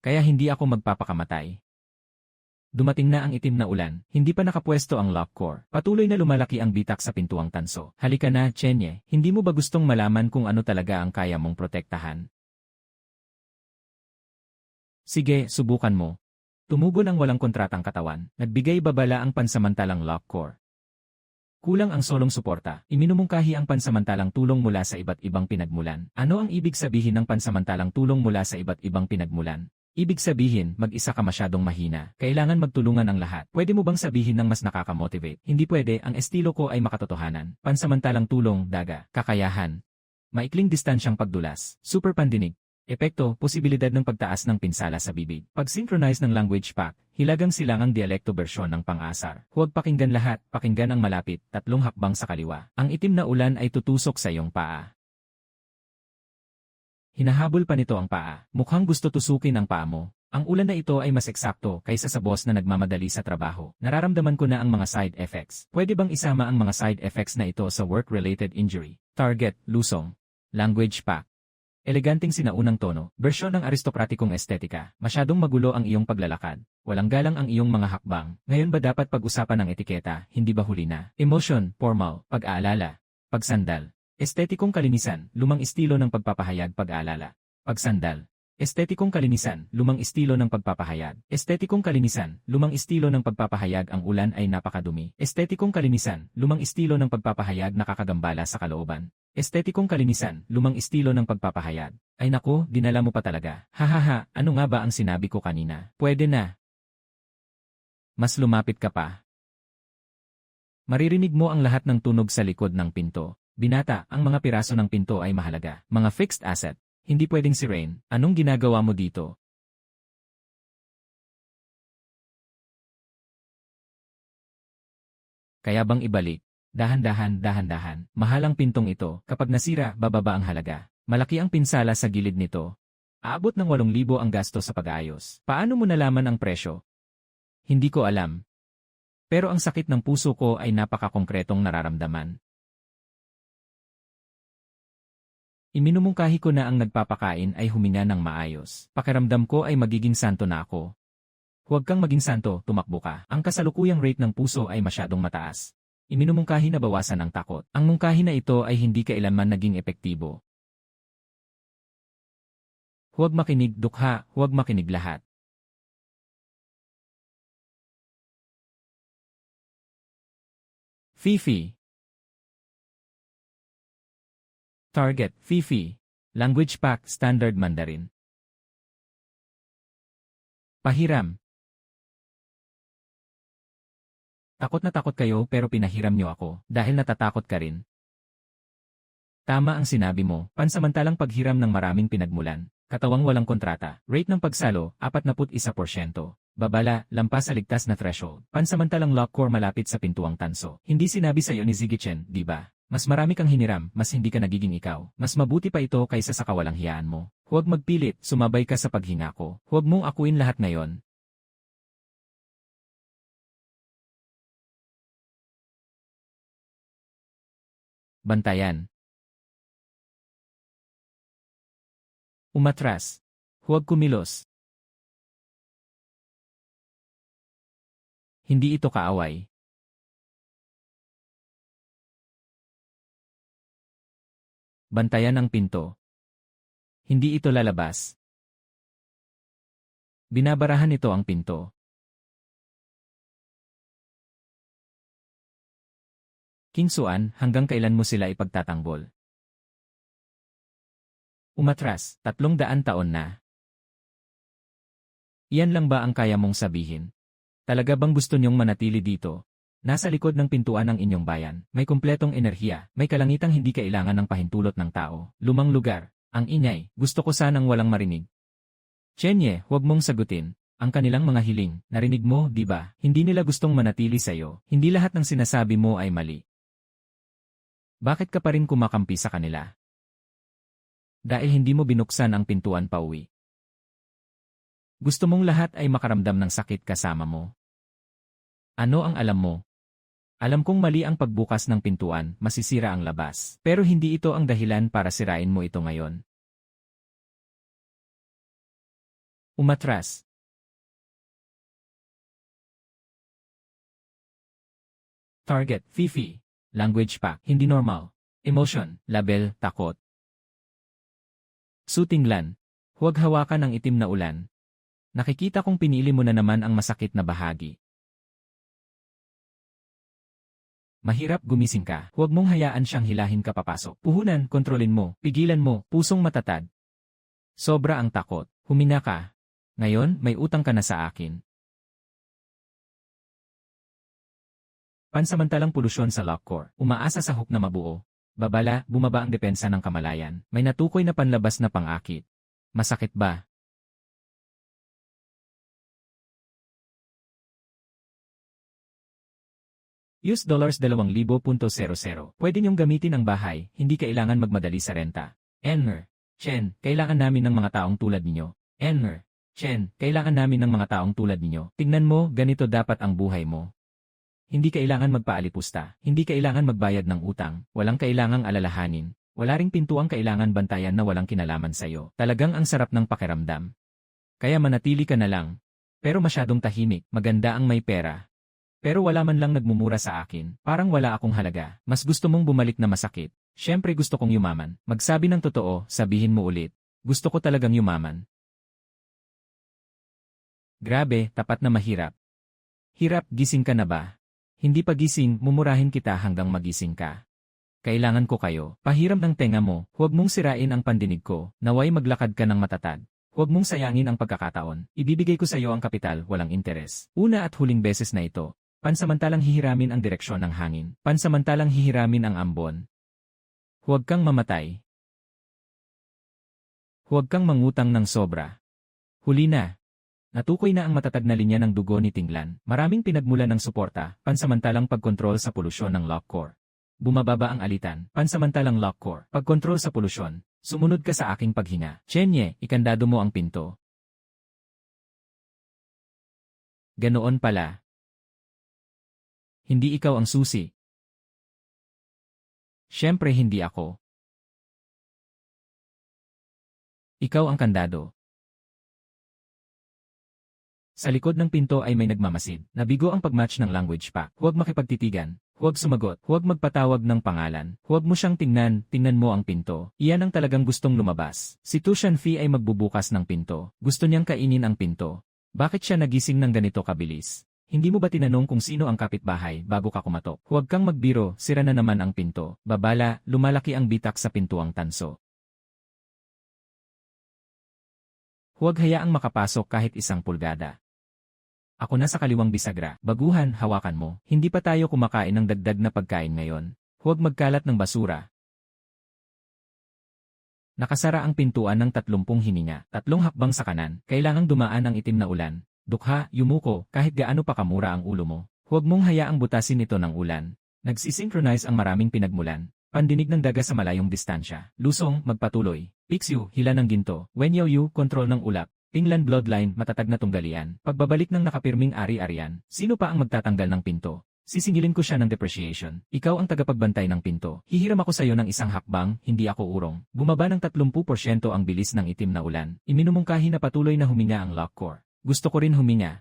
Kaya hindi ako magpapakamatay. Dumating na ang itim na ulan, hindi pa nakapwesto ang lock core. Patuloy na lumalaki ang bitak sa pintuang tanso. Halika na, Chenye, hindi mo ba gustong malaman kung ano talaga ang kaya mong protektahan? Sige, subukan mo. Tumugon ang walang kontratang katawan. Nagbigay babala ang pansamantalang lock core. Kulang ang solong suporta. Iminumungkahi ang pansamantalang tulong mula sa iba't ibang pinagmulan. Ano ang ibig sabihin ng pansamantalang tulong mula sa iba't ibang pinagmulan? Ibig sabihin, mag-isa ka masyadong mahina. Kailangan magtulungan ang lahat. Pwede mo bang sabihin ng mas nakakamotivate? Hindi pwede, ang estilo ko ay makatotohanan. Pansamantalang tulong, daga, kakayahan. Maikling distansyang pagdulas. Super pandinig. Epekto, posibilidad ng pagtaas ng pinsala sa bibig. Pag-synchronize ng language pack, hilagang silangang dialekto bersyon ng pang-asar. Huwag pakinggan lahat, pakinggan ang malapit, 3 hakbang sa kaliwa. Ang itim na ulan ay tutusok sa iyong paa. Hinahabol pa nito ang paa. Mukhang gusto tusukin ang paa mo. Ang ulan na ito ay mas eksakto kaysa sa boss na nagmamadali sa trabaho. Nararamdaman ko na ang mga side effects. Pwede bang isama ang mga side effects na ito sa work-related injury? Target, lusong. Language pack. Eleganting sinaunang tono. Bersyon ng aristokratikong estetika. Masyadong magulo ang iyong paglalakad. Walang galang ang iyong mga hakbang. Ngayon ba dapat pag-usapan ng etiketa, hindi ba huli na? Emotion, formal, pag-aalala, pagsandal. Estetikong kalinisan, lumang estilo ng pagpapahayag pag-aalala. Pagsandal. Estetikong kalinisan, lumang estilo ng pagpapahayag. Estetikong kalinisan, lumang estilo ng pagpapahayag ang ulan ay napakadumi. Estetikong kalinisan, lumang estilo ng pagpapahayag nakakagambala sa kalooban. Estetikong kalinisan, lumang estilo ng pagpapahayag. Ay naku, dinala mo pa talaga. Hahaha, ano nga ba ang sinabi ko kanina? Pwede na. Mas lumapit ka pa. Maririnig mo ang lahat ng tunog sa likod ng pinto. Binata, ang mga piraso ng pinto ay mahalaga. Mga fixed asset. Hindi pwedeng si Rain. Anong ginagawa mo dito? Kaya bang ibalik? Dahan-dahan, dahan-dahan. Mahal ang pintong ito. Kapag nasira, bababa ang halaga. Malaki ang pinsala sa gilid nito. Aabot ng 8,000 ang gasto sa pag-aayos. Paano mo nalaman ang presyo? Hindi ko alam. Pero ang sakit ng puso ko ay napakakongkretong nararamdaman. Iminumungkahi ko na ang nagpapakain ay huminga ng maayos. Pakiramdam ko ay magiging santo na ako. Huwag kang maging santo, tumakbo ka. Ang kasalukuyang rate ng puso ay masyadong mataas. Iminumungkahi na bawasan ang takot. Ang mungkahi na ito ay hindi kailanman naging epektibo. Huwag makinig dukha, huwag makinig lahat. Fifi. Target, Fifi. Language Pack, Standard Mandarin. Pahiram. Takot na takot kayo pero pinahiram niyo ako dahil natatakot ka rin. Tama ang sinabi mo, pansamantalang paghiram ng maraming pinagmulan. Katawang walang kontrata. Rate ng pagsalo, 41%. Babala, lampas sa ligtas na threshold. Pansamantalang lockcore malapit sa pintuang tanso. Hindi sinabi sa'yo ni Zigichen, di ba? Mas marami kang hiniram, mas hindi ka nagiging ikaw. Mas mabuti pa ito kaysa sa kawalang hiyaan mo. Huwag magpilit, sumabay ka sa paghinga ko. Huwag mong akuin lahat ngayon. Bantayan. Umatras. Huwag kumilos. Hindi ito kaaway. Bantayan ang pinto. Hindi ito lalabas. Binabarahan ito ang pinto. King Xuan, hanggang kailan mo sila ipagtatanggol? Umatras, 300 taon na. Iyan lang ba ang kaya mong sabihin? Talaga bang gusto niyong manatili dito? Nasa likod ng pintuan ng inyong bayan, may kumpletong enerhiya, may kalangitang hindi kailangan ng pahintulot ng tao. Lumang lugar, ang ingay, gusto ko sanang walang marinig. Chenye, huwag mong sagutin. Ang kanilang mga hiling, narinig mo, di ba? Hindi nila gustong manatili sa'yo. Hindi lahat ng sinasabi mo ay mali. Bakit ka pa rin kumakampi sa kanila? Dahil hindi mo binuksan ang pintuan pauwi. Gusto mong lahat ay makaramdam ng sakit kasama mo. Ano ang alam mo? Alam kong mali ang pagbukas ng pintuan, masisira ang labas. Pero hindi ito ang dahilan para sirain mo ito ngayon. Umatras. Target, Fifi. Language Pack, hindi normal. Emotion, label, takot. Sutinglan. Huwag hawakan ang itim na ulan. Nakikita kong pinili mo na naman ang masakit na bahagi. Mahirap gumising ka. Huwag mong hayaan siyang hilahin ka papasok. Puhunan, kontrolin mo, pigilan mo, pusong matatag. Sobra ang takot. Humina ka. Ngayon, may utang ka na sa akin. Pansamantalang polusyon sa lockcore. Umaasa sa hook na mabuo. Babala, bumaba ang depensa ng kamalayan. May natukoy na panlabas na pang-akit. Masakit ba? US $2,000.00. Pwede niyong gamitin ang bahay, hindi kailangan magmadali sa renta. Enmer. Chen, kailangan namin ng mga taong tulad ninyo. Enmer. Chen, kailangan namin ng mga taong tulad ninyo. Tingnan mo, ganito dapat ang buhay mo. Hindi kailangan magpaalipusta, hindi kailangan magbayad ng utang, walang kailangang alalahanin, wala ring pintuang kailangan bantayan na walang kinalaman sa'yo. Talagang ang sarap ng pakiramdam. Kaya manatili ka na lang. Pero masyadong tahimik, maganda ang may pera. Pero wala man lang nagmumura sa akin, parang wala akong halaga. Mas gusto mong bumalik na masakit. Siyempre gusto kong yumaman. Magsabi ng totoo, sabihin mo ulit. Gusto ko talagang yumaman. Grabe, tapat na mahirap. Hirap, gising ka na ba? Hindi pa gising, mumurahin kita hanggang magising ka. Kailangan ko kayo. Pahiram ng tenga mo, huwag mong sirain ang pandinig ko, naway maglakad ka ng matatag. Huwag mong sayangin ang pagkakataon. Ibibigay ko sa iyo ang kapital, walang interes. Una at huling beses na ito. Pansamantalang hihiramin ang direksyon ng hangin. Pansamantalang hihiramin ang ambon. Huwag kang mamatay. Huwag kang mangutang ng sobra. Huli na. Natukoy na ang matatag na linya ng dugo ni Tinglan. Maraming pinagmulan ng suporta, pansamantalang pagkontrol sa polusyon ng lockcore. Bumababa ang alitan, pansamantalang lockcore. Pagkontrol sa polusyon. Sumunod ka sa aking paghinga. Chenye, ikandado mo ang pinto. Ganoon pala. Hindi ikaw ang susi. Siyempre hindi ako. Ikaw ang kandado. Sa likod ng pinto ay may nagmamasid. Nabigo ang pagmatch ng language pack. Huwag makipagtitigan. Huwag sumagot. Huwag magpatawag ng pangalan. Huwag mo siyang tingnan. Tingnan mo ang pinto. Iyan ang talagang gustong lumabas. Si Tuition Fee ay magbubukas ng pinto. Gusto niyang kainin ang pinto. Bakit siya nagising ng ganito kabilis? Hindi mo ba tinanong kung sino ang kapitbahay bago ka kumatok? Huwag kang magbiro, sira na naman ang pinto. Babala, lumalaki ang bitak sa pintuang tanso. Huwag hayaang makapasok kahit 1 pulgada. Ako na sa kaliwang bisagra. Baguhan, hawakan mo. Hindi pa tayo kumakain ng dagdag na pagkain ngayon. Huwag magkalat ng basura. Nakasara ang pintuan ng 30 hininga. 3 hakbang sa kanan. Kailangang dumaan ang itim na ulan. Dukha, yumuko, kahit gaano pa kamura ang ulo mo. Huwag mong hayaang butasin ito ng ulan. Nagsisynchronize ang maraming pinagmulan. Pandinig ng daga sa malayong distansya. Lusong, magpatuloy. Pixiu, hila ng ginto. Wenyaoyu, kontrol ng ulap. Pinglan bloodline, matatag na tunggalian. Pagbabalik ng nakapirming ari-arian. Sino pa ang magtatanggal ng pinto? Sisingilin ko siya ng depreciation. Ikaw ang tagapagbantay ng pinto. Hihiram ako sa iyo ng 1 hakbang, hindi ako urong. Bumaba ng 30% ang bilis ng itim na ulan. Iminumungkahi na patuloy na huminga ang lock core. Gusto ko rin huminga.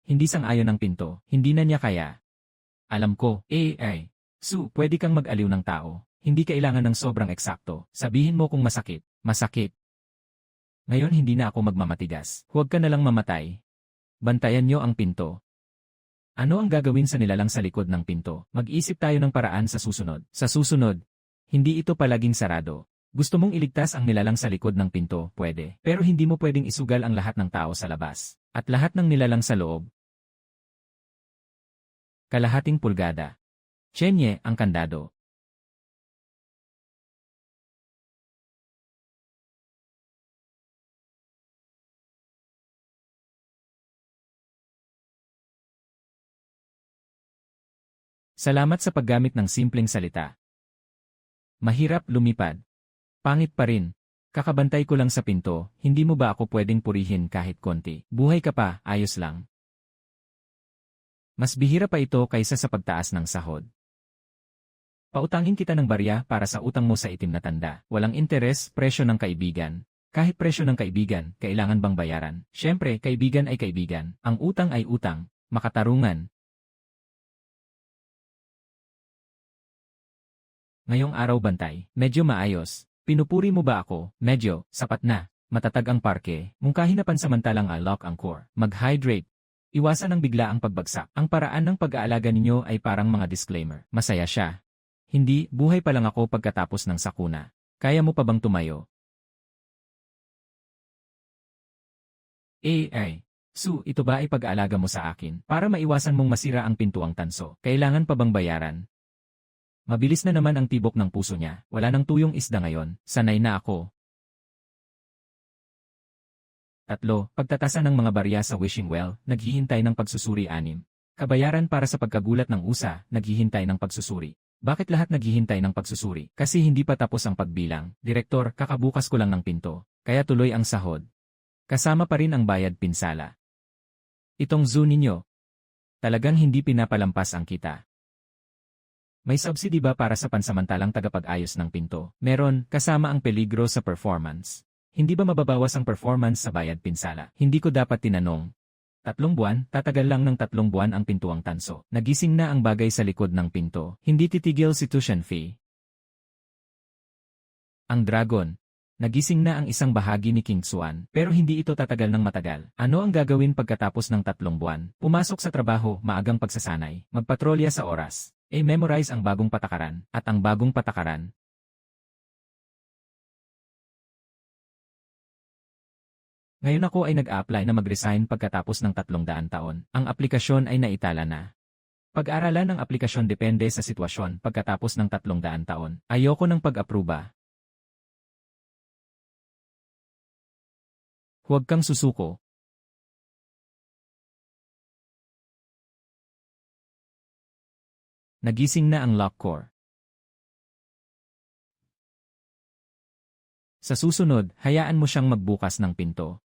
Hindi sang-ayon ang pinto. Hindi na niya kaya. Alam ko, Su, pwede kang mag-aliw ng tao. Hindi kailangan ng sobrang eksakto. Sabihin mo kung masakit. Masakit. Ngayon hindi na ako magmamatigas. Huwag ka nalang mamatay. Bantayan niyo ang pinto. Ano ang gagawin sa nilalang sa likod ng pinto? Mag-isip tayo ng paraan sa susunod. Sa susunod, hindi ito palaging sarado. Gusto mong iligtas ang nilalang sa likod ng pinto, pwede. Pero hindi mo pwedeng isugal ang lahat ng tao sa labas. At lahat ng nilalang sa loob. Kalahating pulgada. Chenye, ang kandado. Salamat sa paggamit ng simpleng salita. Mahirap lumipad. Pangit pa rin. Kakabantay ko lang sa pinto, hindi mo ba ako pwedeng purihin kahit konti? Buhay ka pa, ayos lang. Mas bihira pa ito kaysa sa pagtaas ng sahod. Pautangin kita ng barya para sa utang mo sa itim na tanda. Walang interes, presyo ng kaibigan. Kahit presyo ng kaibigan, kailangan bang bayaran? Siyempre, kaibigan ay kaibigan. Ang utang ay utang. Makatarungan. Ngayong araw bantay, medyo maayos. Pinupuri mo ba ako? Medyo, sapat na. Matatag ang parke, mungkahi na pansamantalang lock ang core. Mag-hydrate. Iwasan ang bigla ang pagbagsak. Ang paraan ng pag-aalaga ninyo ay parang mga disclaimer. Masaya siya. Hindi, buhay pa lang ako pagkatapos ng sakuna. Kaya mo pa bang tumayo? Su, ito ba ay pag-aalaga mo sa akin? Para maiwasan mong masira ang pintuang tanso. Kailangan pa bang bayaran? Mabilis na naman ang tibok ng puso niya. Wala nang tuyong isda ngayon. Sanay na ako. 3. Pagtatasan ng mga barya sa wishing well, naghihintay ng pagsusuri. 6. Kabayaran para sa pagkagulat ng usa, naghihintay ng pagsusuri. Bakit lahat naghihintay ng pagsusuri? Kasi hindi pa tapos ang pagbilang. Direktor, kakabukas ko lang ng pinto. Kaya tuloy ang sahod. Kasama pa rin ang bayad pinsala. Itong zoo ninyo. Talagang hindi pinapalampas ang kita. May subsidy ba para sa pansamantalang tagapag-ayos ng pinto? Meron, kasama ang peligro sa performance. Hindi ba mababawas ang performance sa bayad pinsala? Hindi ko dapat tinanong. 3 buwan, tatagal lang ng 3 buwan ang pintuang tanso. Nagising na ang bagay sa likod ng pinto. Hindi titigil si Tuition Fee. Ang dragon. Nagising na ang isang bahagi ni King Xuan, pero hindi ito tatagal ng matagal. Ano ang gagawin pagkatapos ng 3 buwan? Pumasok sa trabaho, maagang pagsasanay, magpatrolya sa oras. Memorize ang bagong patakaran, at ang bagong patakaran. Ngayon ako ay nag-a-apply na mag-resign pagkatapos ng 300 taon. Ang aplikasyon ay naitala na. Pag-aralan ng aplikasyon depende sa sitwasyon pagkatapos ng 300 taon. Ayoko ng pag-apruba. Huwag kang susuko. Nagising na ang lock core. Sa susunod, hayaan mo siyang magbukas ng pinto.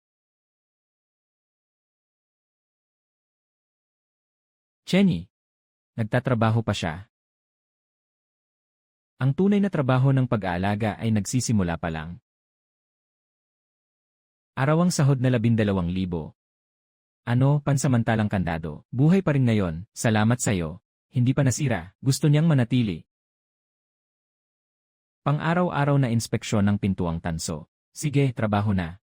Chenny. Nagtatrabaho pa siya. Ang tunay na trabaho ng pag-aalaga ay nagsisimula pa lang. Arawang sahod na 12,000. Ano, pansamantalang kandado. Buhay pa rin ngayon, salamat sa'yo. Hindi pa nasira, gusto niyang manatili. Pang-araw-araw na inspeksyon ng pintuang tanso. Sige, trabaho na.